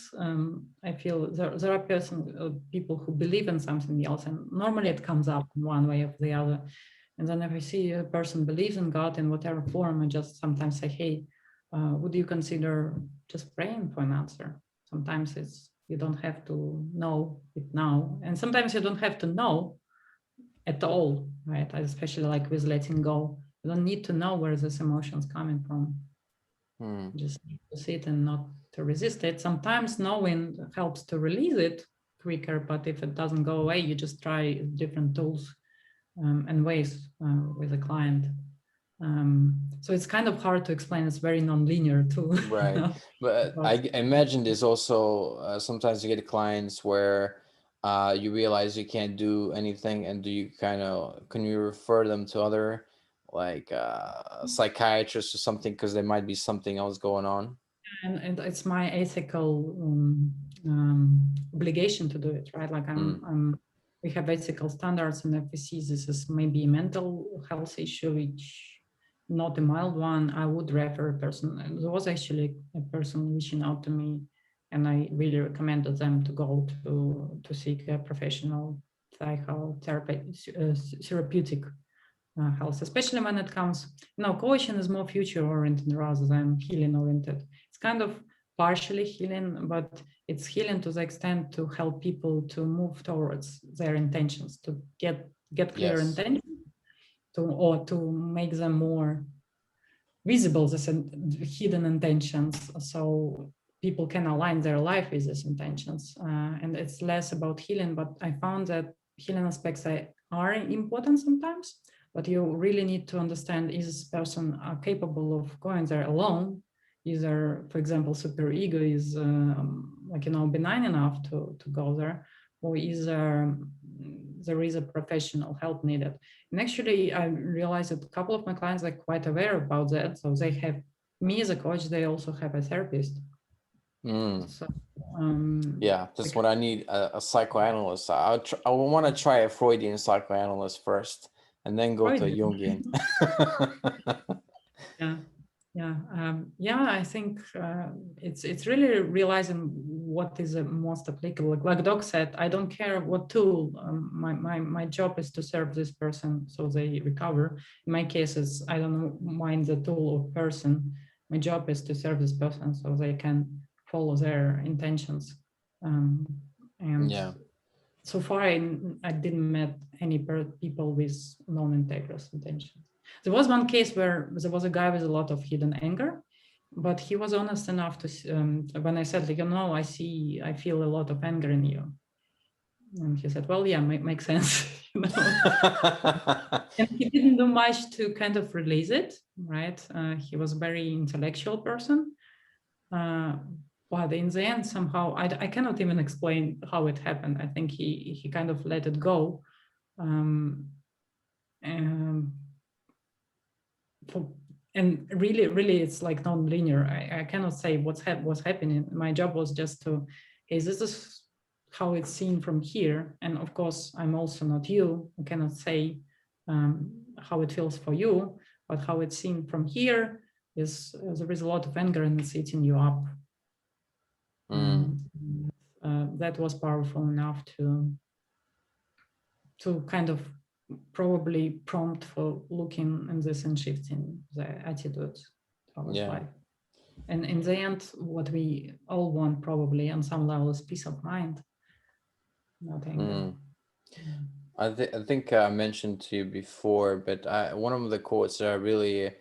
I feel there are people who believe in something else, and normally it comes up in one way or the other. And then if I see a person believes in God in whatever form, I just sometimes say, hey, would you consider just praying for an answer? Sometimes you don't have to know it now, and sometimes you don't have to know at all, right? Especially like with letting go. You don't need to know where this emotion's coming from. Hmm. You just need to sit and not to resist it. Sometimes knowing helps to release it quicker, but if it doesn't go away, you just try different tools and ways with a client. So it's kind of hard to explain. It's very non-linear too. Right. But I imagine there's also sometimes you get clients where you realize you can't do anything, and can you refer them to other like psychiatrists or something because there might be something else going on? And it's my ethical obligation to do it, right? Like we have ethical standards, and if we see this is maybe a mental health issue, which not a mild one, I would refer a person. And there was actually a person reaching out to me, and I really recommended them to go to seek a professional psychotherapy, therapeutic health, especially when it comes, coaching is more future oriented rather than healing oriented. It's kind of partially healing, but it's healing to the extent to help people to move towards their intentions, to get clear Yes. intention, or to make them more visible, this hidden intentions, so people can align their life with these intentions. And it's less about healing, but I found that healing aspects are important sometimes, but you really need to understand, is this person capable of going there alone? Either, for example, super ego is benign enough to go there, or is there is a professional help needed? And actually, I realized that a couple of my clients are quite aware about that. So they have me as a coach, they also have a therapist. Mm. So, Yeah, that's what I need, a psychoanalyst. I want to try a Freudian psychoanalyst first and then go to a Freud, Jungian. yeah, yeah. I think it's really realizing what is the most applicable. Like Doc said, I don't care what tool. My job is to serve this person so they recover. In my cases, I don't mind the tool or person. My job is to serve this person so they can follow their intentions. And Yeah. so far, I didn't met any people with non-integrous intentions. There was one case where there was a guy with a lot of hidden anger, but he was honest enough to, when I said, like, I feel a lot of anger in you. And he said, well, yeah, makes sense, And he didn't do much to kind of release it, right? He was a very intellectual person. But in the end, somehow, I cannot even explain how it happened. I think he kind of let it go. And, and really, it's like non-linear. I cannot say what's happening. My job was just to, hey, this is how it's seen from here. And of course, I'm also not you. I cannot say how it feels for you, but how it's seen from here is there is a lot of anger and it's eating you up. That was powerful enough to kind of probably prompt for looking in this and shifting the attitude towards life. And in the end, what we all want probably on some level is peace of mind, not anger. I think I mentioned to you before, but one of the quotes that are really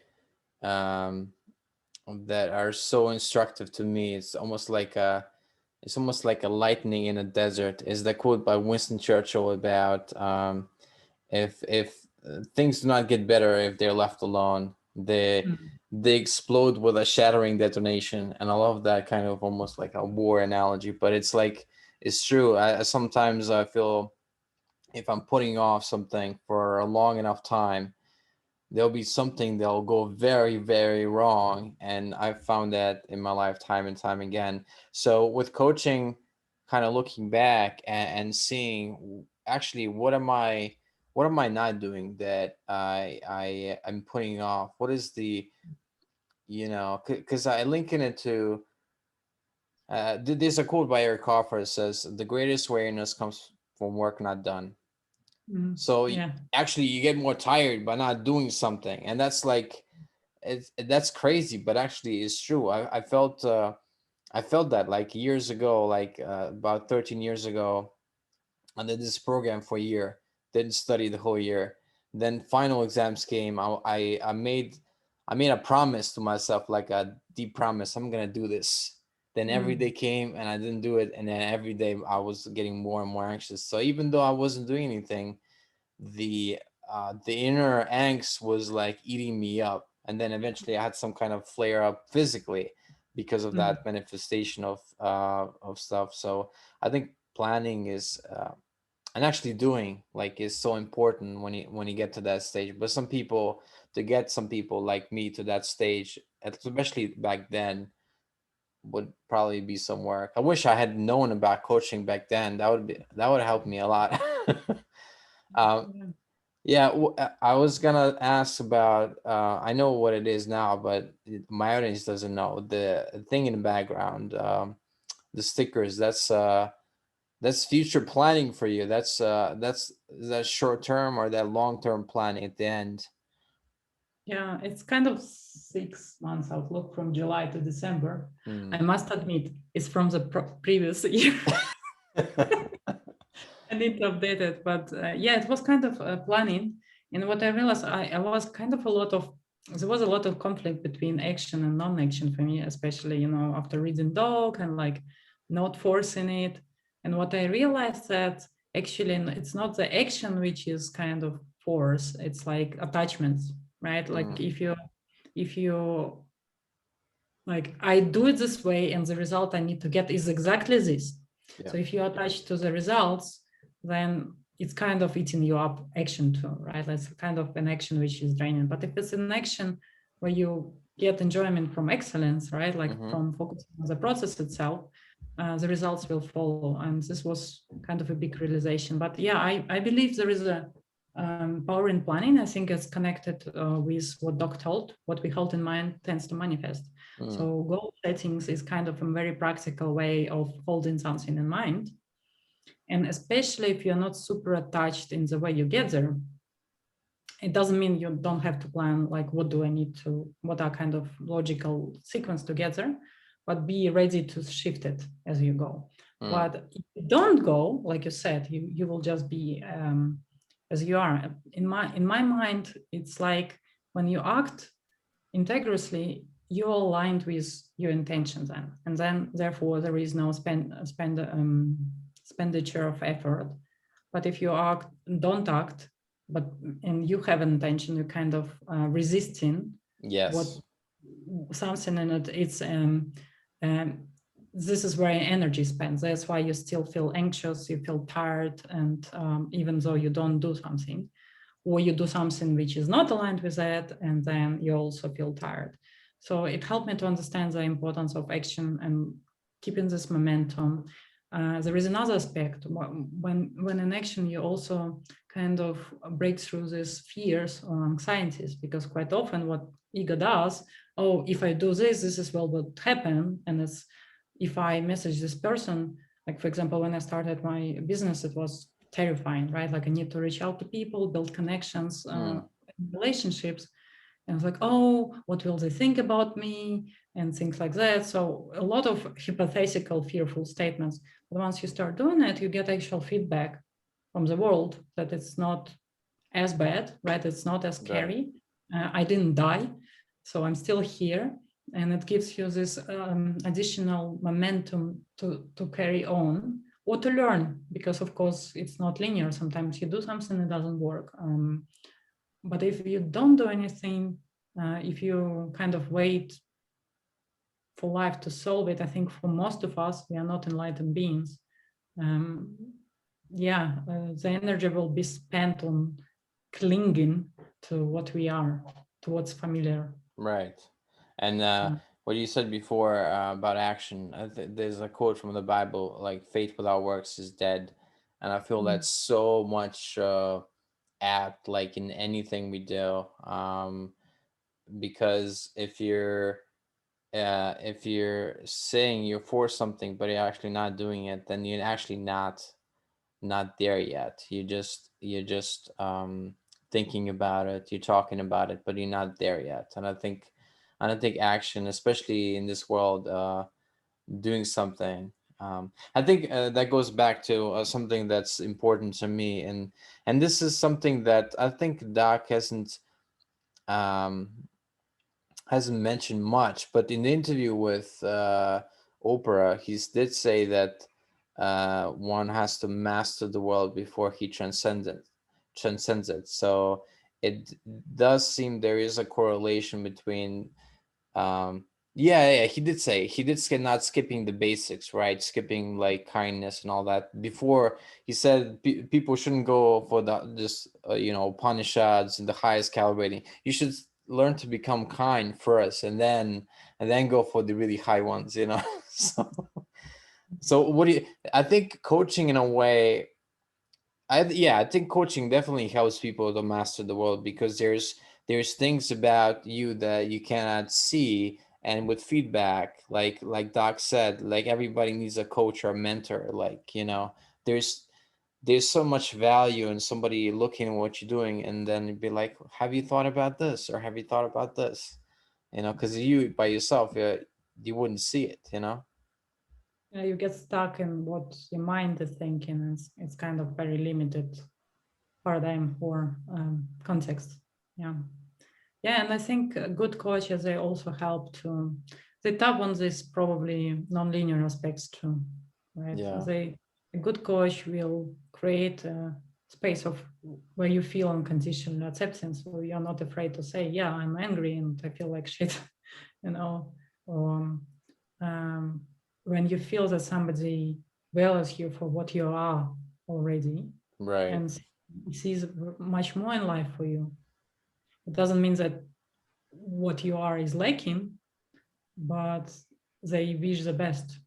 that are so instructive to me, it's almost like a lightning in a desert, is the quote by Winston Churchill about if things do not get better if they're left alone, they explode with a shattering detonation. And I love that kind of almost like a war analogy, but it's like, it's true. I sometimes I feel if I'm putting off something for a long enough time, there'll be something that'll go very, very wrong. And I've found that in my life time and time again. So with coaching, kind of looking back and seeing actually what am I not doing that I'm putting off? What is the, because I link in it to there's a quote by Eric Hoffer that says the greatest weariness comes from work not done. So actually you get more tired by not doing something, and that's like that's crazy, but actually it's true. I felt that like years ago, like about 13 years ago. I did this program for a year, didn't study the whole year. Then final exams came. I made a promise to myself, like a deep promise, I'm gonna do this. Then every day came and I didn't do it, and then every day I was getting more and more anxious. So even though I wasn't doing anything, the inner angst was like eating me up, and then eventually I had some kind of flare up physically because of that manifestation of stuff. So I think planning is and actually doing like is so important when you get to that stage. But some people like me to that stage, especially back then, would probably be some work. I wish I had known about coaching back then. That would help me a lot. I was gonna ask about. I know what it is now, but my audience doesn't know the thing in the background. The stickers. That's future planning for you. That's that short term or that long term planning at the end. Yeah, it's kind of 6 months outlook from July to December. I must admit, it's from the previous year. I need to update it, but it was kind of planning. And what I realized, I was kind of there was a lot of conflict between action and non-action for me, especially, after reading Dog and like not forcing it. And what I realized that actually it's not the action which is kind of force, it's like attachments, right? Like if you like, I do it this way and the result I need to get is exactly this. So if you attach to the results, then it's kind of eating you up action too, right? That's kind of an action which is draining. But if it's an action where you get enjoyment from excellence, right? Like from focusing on the process itself, the results will follow. And this was kind of a big realization. But I believe there is a power in planning. I think it's connected with what Doc told, what we hold in mind tends to manifest. So goal settings is kind of a very practical way of holding something in mind. And especially if you're not super attached in the way you get there, it doesn't mean you don't have to plan, like, what are kind of logical sequence to get there, but be ready to shift it as you go. But if you don't go, like you said, you will just be as you are. In my mind, it's like when you act integriously, you're aligned with your intentions, and then therefore there is no expenditure of effort. But if you don't act, and you have an intention, you kind of resisting what Yes. something in it. It's this is where energy spends. That's why you still feel anxious, you feel tired, and even though you don't do something, or you do something which is not aligned with that, and then you also feel tired. So it helped me to understand the importance of action and keeping this momentum. There is another aspect when in action you also kind of break through these fears or anxieties, because quite often what ego does, oh, if I do this is well what happen, and it's if I message this person, like for example, when I started my business, it was terrifying, right? Like I need to reach out to people, build connections, relationships, and it's like, oh, what will they think about me, and things like that. So a lot of hypothetical, fearful statements. But once you start doing it, you get actual feedback from the world that it's not as bad, right? It's not as scary. I didn't die, so I'm still here, and it gives you this additional momentum to carry on or to learn, because of course it's not linear. Sometimes you do something, it doesn't work. But if you don't do anything, if you kind of wait for life to solve it, I think for most of us, we are not enlightened beings. The energy will be spent on clinging to what we are, to what's familiar. Right. And what you said before about action, there's a quote from the Bible, like faith without works is dead. And I feel that's so much apt, like in anything we do. Because if you're saying you're for something, but you're actually not doing it, then you're actually not there yet. You're just thinking about it, you're talking about it, but you're not there yet. And I think action, especially in this world, doing something. I think that goes back to something that's important to me, and this is something that I think Doc um, hasn't mentioned much. But in the interview with Oprah, he did say that one has to master the world before he transcends it. So it does seem there is a correlation between yeah, he did say not skipping the basics, right? Skipping like kindness and all that. Before he said people shouldn't go for this Upanishads and the highest calibrating. You should learn to become kind first, and then go for the really high ones. So what do you? I think coaching in a way. I think coaching definitely helps people to master the world, because there's things about you that you cannot see, and with feedback, like Doc said, like everybody needs a coach or a mentor. Like there's so much value in somebody looking at what you're doing, and then be like, have you thought about this, or have you thought about this? Because you by yourself, you wouldn't see it. You get stuck in what your mind is thinking. It's kind of very limited paradigm for context. Yeah, and I think good coaches, they also help to, they tap on this probably non-linear aspects too, right? Yeah. A good coach will create a space of where you feel unconditional acceptance, so you're not afraid to say, yeah, I'm angry and I feel like shit, or when you feel that somebody values you for what you are already Right. and sees much more in life for you. It doesn't mean that what you are is lacking, but they wish the best.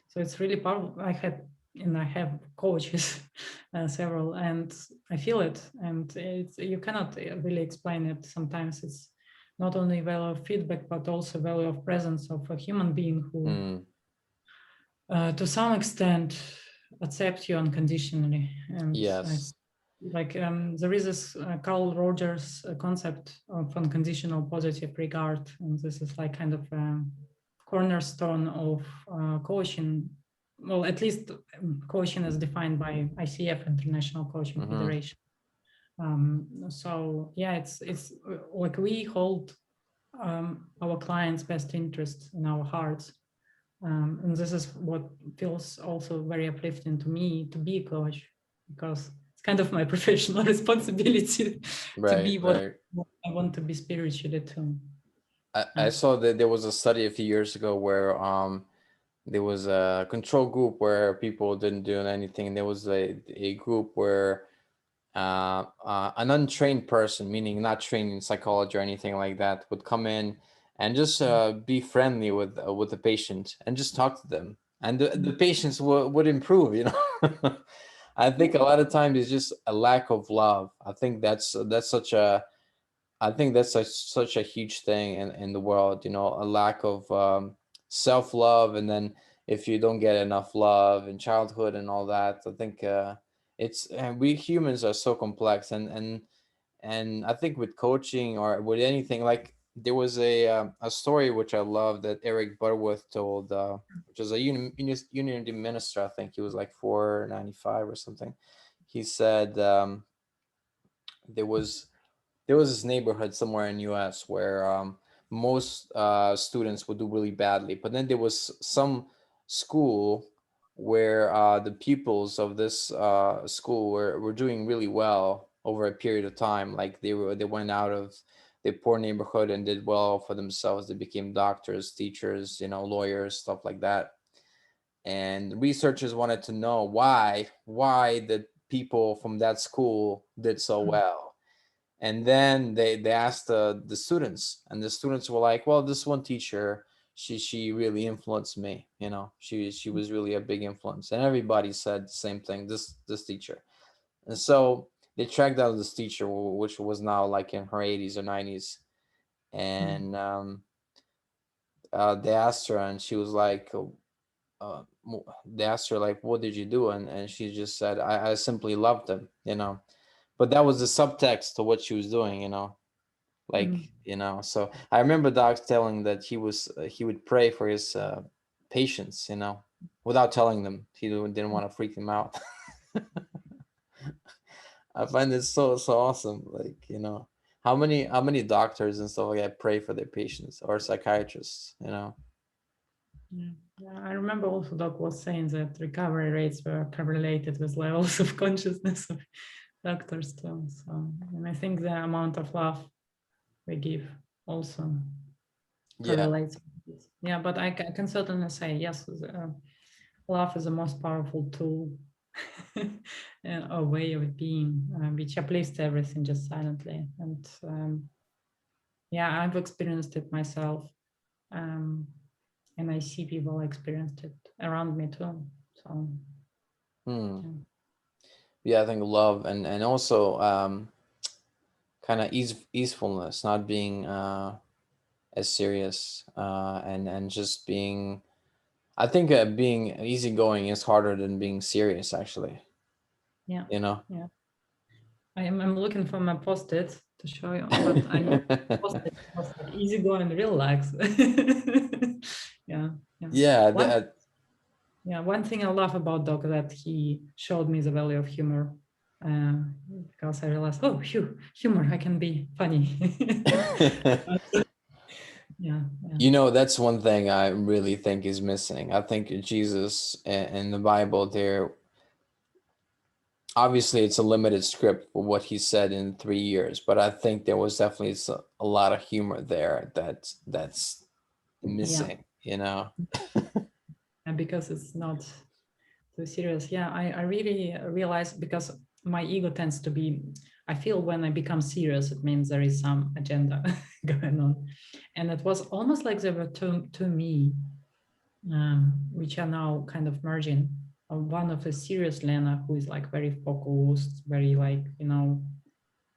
So it's really powerful. I have coaches, several, and I feel it. And you cannot really explain it. Sometimes it's not only value of feedback, but also value of presence of a human being who, to some extent, accepts you unconditionally. And Yes. there is this Carl Rogers concept of unconditional positive regard, and this is like kind of a cornerstone of coaching, well, at least coaching is defined by ICF, International Coaching Federation. So yeah, it's like we hold our clients' best interests in our hearts. And this is what feels also very uplifting to me, to be a coach, because it's kind of my professional responsibility to be what I want to be spiritually too. I saw that there was a study a few years ago where there was a control group where people didn't do anything, and there was a group where an untrained person, meaning not trained in psychology or anything like that, would come in and just be friendly with the patient and just talk to them, and the patients would improve. You know, I think a lot of times it's just a lack of love. I think that's such a such a huge thing in the world. You know, a lack of self-love, and then if you don't get enough love in childhood and all that, I think we humans are so complex, and I think with coaching or with anything, like there was a story which I love that Eric Butterworth told, which is a unity minister. I think he was like 495 or something. He said there was this neighborhood somewhere in US where most students would do really badly, but then there was some school where the pupils of this school were doing really well over a period of time. Like they went out of the poor neighborhood and did well for themselves. They became doctors, teachers, you know, lawyers, stuff like that. And researchers wanted to know why the people from that school did so well. And then they asked the students, and the students were like, well, this one teacher, she really influenced me, you know, she was really a big influence. And everybody said the same thing, this teacher. And so they tracked down this teacher, which was now like in her 80s or 90s. And they asked her, and she was like, they asked her like, what did you do? And she just said, I simply loved him, you know. But that was the subtext to what she was doing, you know. Like, you know, so I remember Doc telling that he would pray for his patients, you know, without telling them. He didn't want to freak them out. I find this so awesome. Like, you know, how many doctors and stuff like that pray for their patients, or psychiatrists, you know. Yeah, I remember also Doc was saying that recovery rates were correlated with levels of consciousness of doctors too. So, and I think the amount of love we give also correlates with this. Yeah, but I can certainly say yes, love is the most powerful tool, a way of being, which uplifts everything just silently. And yeah, I've experienced it myself, and I see people experienced it around me too. So yeah, I think love and also kind of easefulness, not being as serious, and just being, I think being easygoing is harder than being serious, actually. Yeah. You know. Yeah. I'm looking for my post-it to show you, but I know post-it was like easy go and relax. Yeah. Yeah. One thing I love about Doc that he showed me the value of humor, because I realized, oh, humor, I can be funny. Yeah. You know, that's one thing I really think is missing. I think Jesus in the Bible, there obviously it's a limited script for what he said in 3 years, but I think there was definitely a lot of humor there that's missing, you know. And because it's not too serious. Yeah, I really realized, because my ego tends to be, I feel when I become serious, it means there is some agenda going on. And it was almost like there were two me, which are now kind of merging. One of a serious Lena, who is like very focused, very like, you know,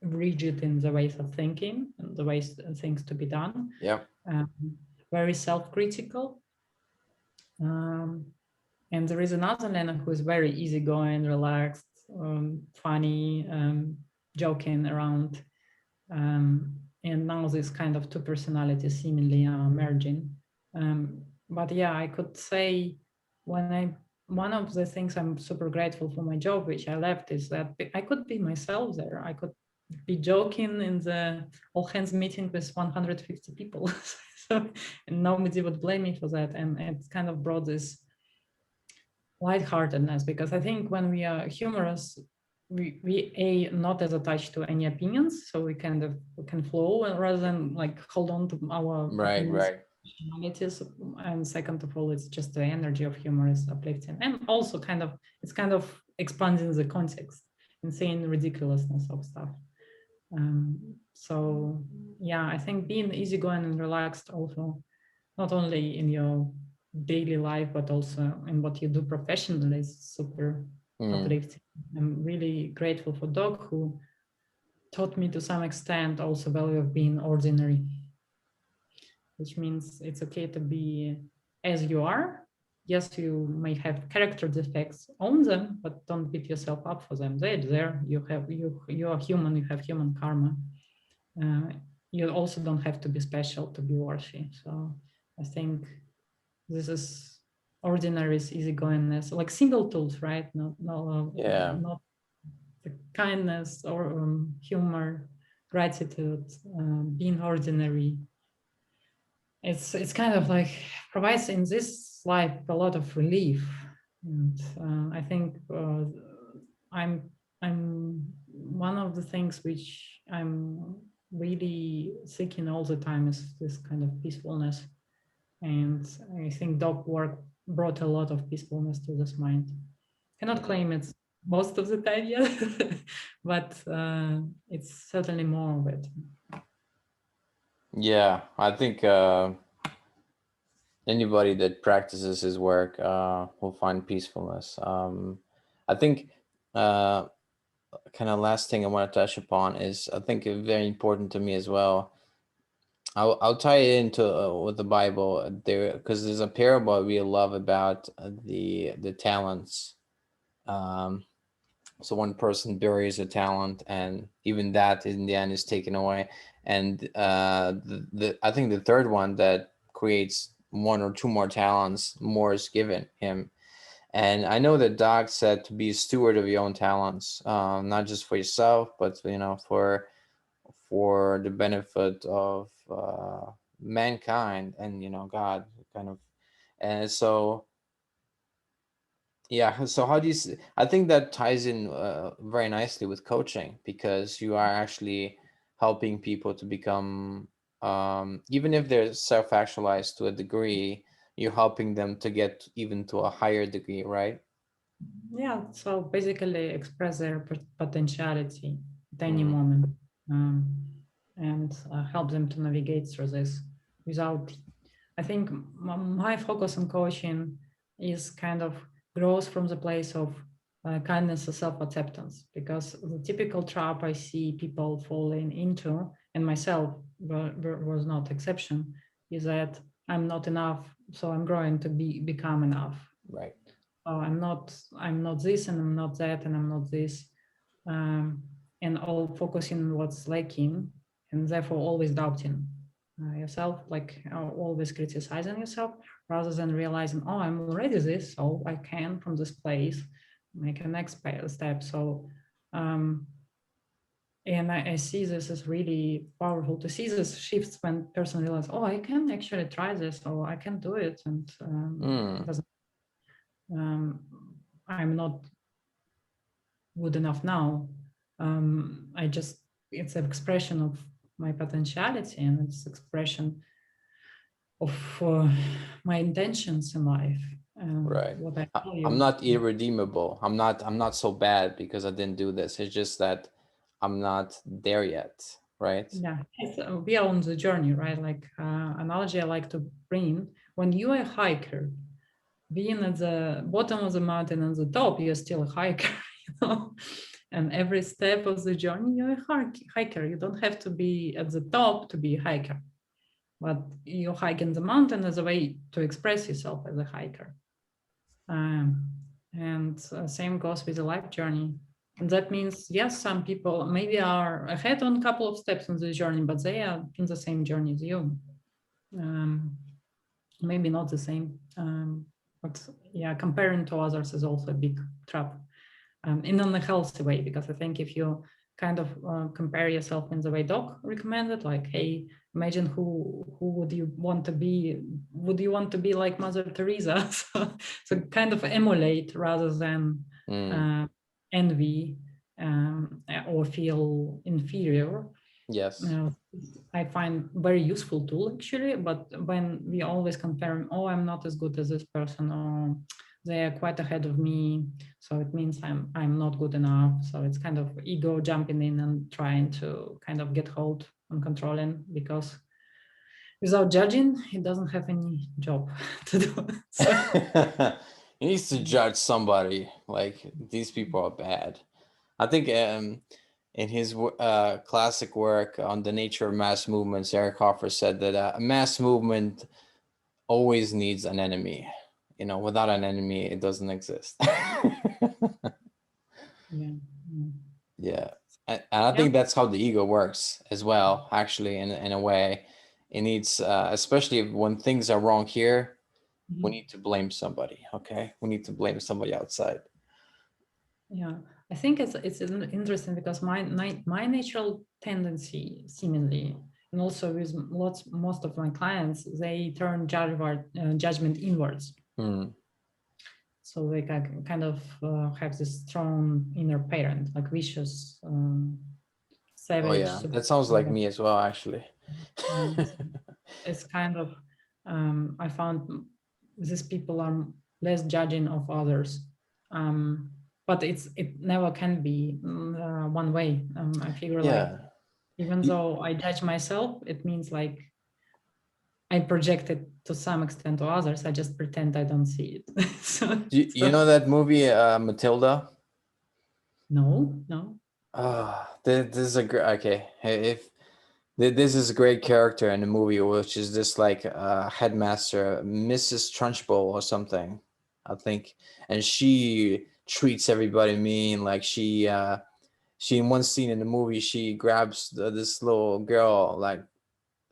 rigid in the ways of thinking and the ways things to be done. Yeah. Very self-critical. And there is another Lena who is very easygoing, relaxed, funny, joking around. And now this kind of two personalities seemingly are merging. But yeah, I could say when I one of the things I'm super grateful for my job, which I left, is that I could be myself there. I could be joking in the all hands meeting with 150 people. So, and nobody would blame me for that. And it kind of brought this lightheartedness, because I think when we are humorous, we not as attached to any opinions, so we can flow rather than like hold on to our opinions, personalities. And second of all, it's just the energy of humor is uplifting, and also it's kind of expanding the context and saying ridiculousness of stuff. So yeah, I think being easygoing and relaxed also, not only in your daily life, but also in what you do professionally, is super uplifting. I'm really grateful for Doc, who taught me to some extent also value of being ordinary, which means it's okay to be as you are. Yes, you may have character defects, own them, but don't beat yourself up for them. They're there. You are human. You have human karma. You also don't have to be special to be worthy. So I think this is ordinary easygoingness, like simple tools, right? Not the kindness or humor, gratitude, being ordinary. It's kind of like provides in this life a lot of relief, and I think I'm one of the things which I'm really seeking all the time is this kind of peacefulness. And I think dog work brought a lot of peacefulness to this mind. Cannot claim it's most of the time yet, but it's certainly more of it. Yeah, I think anybody that practices his work will find peacefulness. I think kind of last thing I want to touch upon is, I think, very important to me as well. I'll tie it into with the Bible there, because there's a parable I really love about the talents. So one person buries a talent, and even that in the end is taken away. And the I think the third one that creates one or two more talents, more is given him. And I know that Doc said to be a steward of your own talents, not just for yourself, but for the benefit of mankind and God, kind of. And so yeah, so how do you I think that ties in very nicely with coaching, because you are actually helping people to become, even if they're self-actualized to a degree, you're helping them to get even to a higher degree, right? Yeah, so basically express their potentiality at any moment, um, and help them to navigate through this without, I think my focus on coaching is kind of grows from the place of kindness and self-acceptance, because the typical trap I see people falling into, and myself was not exception, is that I'm not enough, so I'm growing to become enough. Right. Oh, I'm not this, and I'm not that, and I'm not this, and all focusing on what's lacking, and therefore always doubting yourself, like always criticizing yourself, rather than realizing, oh, I'm already this, so I can from this place make a next step. So and I see this as really powerful to see this shifts when person realizes, oh, I can actually try this, or I can do it, and doesn't I'm not good enough now. It's an expression of my potentiality, and it's expression of my intentions in life. Right. What I value. I'm not irredeemable. I'm not so bad because I didn't do this. It's just that I'm not there yet, right? Yeah, we are on the journey, right? Like analogy I like to bring: when you are a hiker, being at the bottom of the mountain and the top, you're still a hiker, you know. And every step of the journey, you're a hiker. You don't have to be at the top to be a hiker, but you hike in the mountain as a way to express yourself as a hiker. And same goes with the life journey. And that means, yes, some people maybe are ahead on a couple of steps on the journey, but they are in the same journey as you. Maybe not the same. But yeah, comparing to others is also a big trap, in an unhealthy way, because I think if you kind of compare yourself in the way Doc recommended, like, hey, imagine who would you want to be? Would you want to be like Mother Teresa? So kind of emulate rather than envy, or feel inferior. Yes. I find very useful tool actually, but when we always compare, oh, I'm not as good as this person, or they are quite ahead of me, so it means I'm not good enough. So it's kind of ego jumping in and trying to kind of get hold on controlling, because without judging, it doesn't have any job to do. So, He needs to judge somebody. Like, these people are bad. I think in his classic work on the nature of mass movements, Eric Hoffer said that a mass movement always needs an enemy. You know, without an enemy, it doesn't exist. yeah. Yeah. And I Yeah. think that's how the ego works as well, actually, in a way. It needs, especially when things are wrong here, we need to blame somebody, okay? We need to blame somebody outside. Yeah, I think it's interesting because my natural tendency, seemingly, and also with most of my clients, they turn judgment inwards. So they kind of have this strong inner parent, like vicious, Oh savage. yeah, that sounds like me as well, actually. And it's kind of, I found these people are less judging of others, but it never can be one way. I figure like, Yeah. even though I judge myself, it means like I project it to some extent to others. I just pretend I don't see it. You know that movie Matilda? No. This is a great, okay. If this is a great character in the movie, which is this like headmaster, Mrs. Trunchbull or something, I think, and she treats everybody mean. Like she in one scene in the movie, she grabs this little girl, like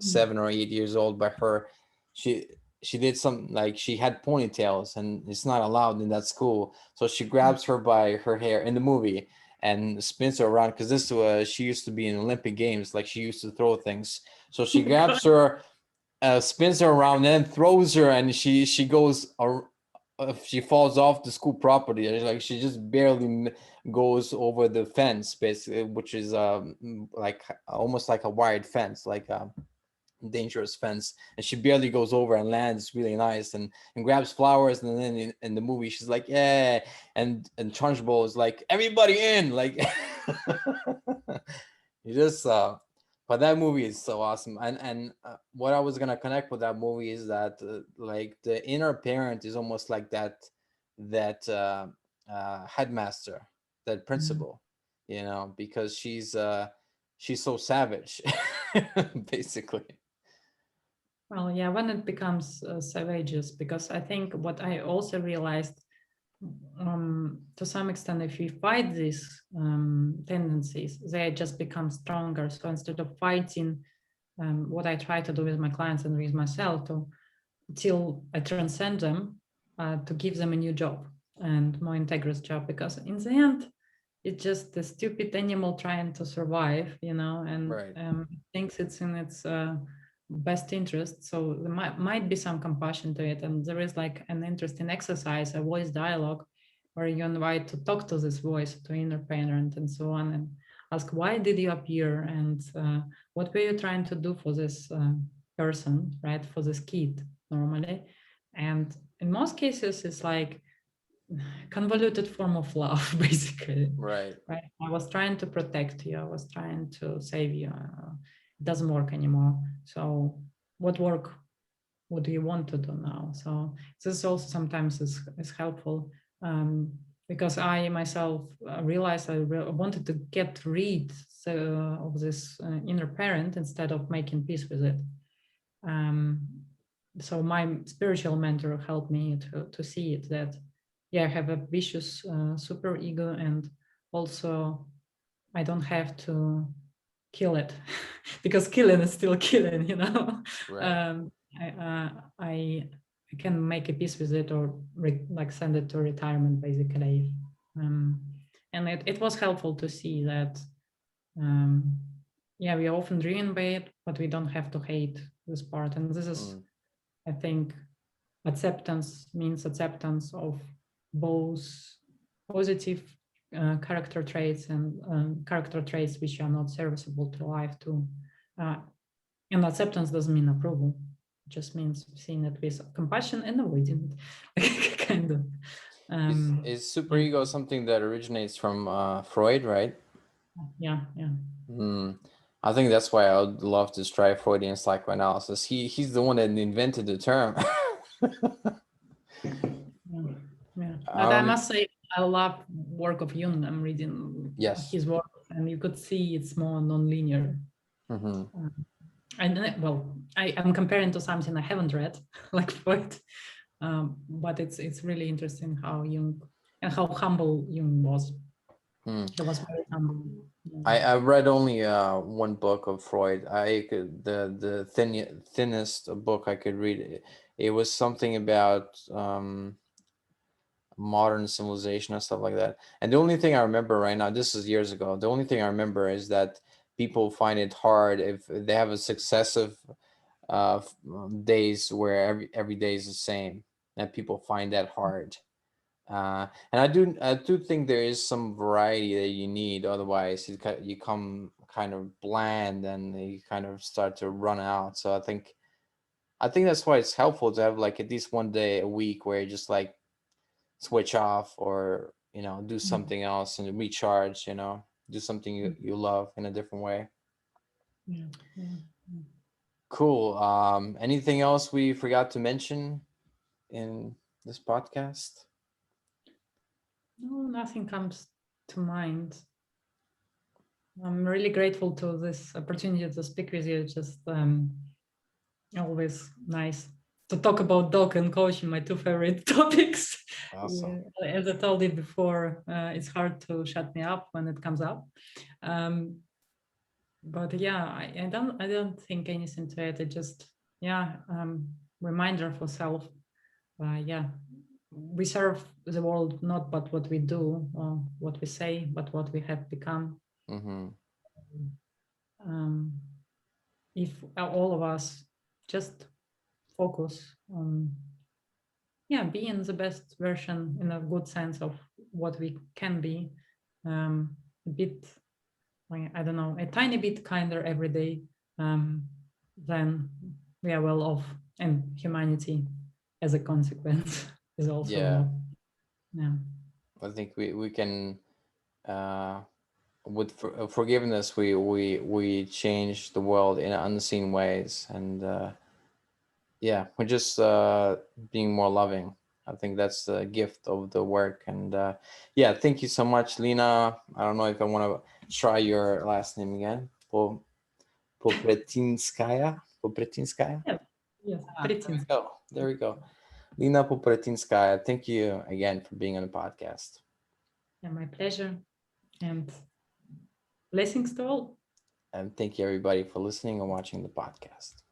7 or 8 years old, by her. She she did something, like she had ponytails and it's not allowed in that school, so she grabs her by her hair in the movie and spins her around, because this she used to be in Olympic Games, like she used to throw things, so she grabs her, spins her around, and then throws her, and she goes, she falls off the school property, like she just barely goes over the fence, basically, which is like almost like a wired fence, like dangerous fence, and she barely goes over and lands really nice, and grabs flowers, and then in the movie she's like, yeah, and Trunchbull is like, everybody in, like you just but that movie is so awesome. And what I was gonna connect with that movie is that like the inner parent is almost like that headmaster, that principal, you know, because she's so savage basically. Well, yeah, when it becomes savages, because I think what I also realized, to some extent, if we fight these tendencies, they just become stronger. So instead of fighting, what I try to do with my clients and with myself, till I transcend them, to give them a new job and more integrous job, because in the end, it's just a stupid animal trying to survive, and Right. thinks it's in its best interest. So there might be some compassion to it. And there is like an interesting exercise, a voice dialogue, where you invite to talk to this voice, to inner parent and so on, and ask, why did you appear? And what were you trying to do for this person, right? For this kid, normally. And in most cases, it's like convoluted form of love, basically. Right. Right? I was trying to protect you. I was trying to save you. It doesn't work anymore. So what work would you want to do now? So this also sometimes is helpful, because I myself realized I wanted to get rid of this inner parent instead of making peace with it. So my spiritual mentor helped me to see it, that yeah, I have a vicious super ego, and also I don't have to kill it because killing is still killing, Right. um, I can make a peace with it or like send it to retirement basically. And it was helpful to see that yeah, we are often driven by it, but we don't have to hate this part. And this is, I think, acceptance means acceptance of both positive character traits and character traits which are not serviceable to life too. And acceptance doesn't mean approval. It just means seeing it with compassion and avoiding it, kind of. Is superego something that originates from Freud, right? Yeah. I think that's why I would love to try Freudian psychoanalysis. He's the one that invented the term. Yeah. But I must say, I love work of Jung. I'm reading his work, and you could see it's more non-linear. And well, I'm comparing to something I haven't read, like Freud, but it's really interesting how Jung and how humble Jung was. He was very humble. I read only one book of Freud. The thinnest book I could read. It was something about modern civilization and stuff like that. And the only thing I remember right now, this is years ago, the only thing I remember is that people find it hard if they have a successive days where every day is the same, and people find that hard. And I do think there is some variety that you need, otherwise you come kind of bland and you kind of start to run out. So I think that's why it's helpful to have like at least one day a week where you just like switch off, or do something else and recharge, do something you love in a different way. Yeah. Cool. Anything else we forgot to mention in this podcast? No, nothing comes to mind. I'm really grateful to this opportunity to speak with you. Just always nice to talk about dog and coaching, my two favorite topics. Awesome. Yeah, as I told you before, it's hard to shut me up when it comes up. But yeah, I don't think anything to it. It just reminder for self. Yeah, we serve the world not but what we do or what we say, but what we have become. If all of us just focus on being the best version in a good sense of what we can be, a bit, I don't know, a tiny bit kinder every day, then we are well off, and humanity as a consequence is also well. I think we can with forgiveness we change the world in unseen ways, and we're just being more loving. I think that's the gift of the work. And thank you so much, Lena. I don't know if I want to try your last name again. Popretinskaya. Yes, there we go. Lena Popretinskaya, thank you again for being on the podcast. Yeah, my pleasure, and blessings to all. And thank you everybody for listening and watching the podcast.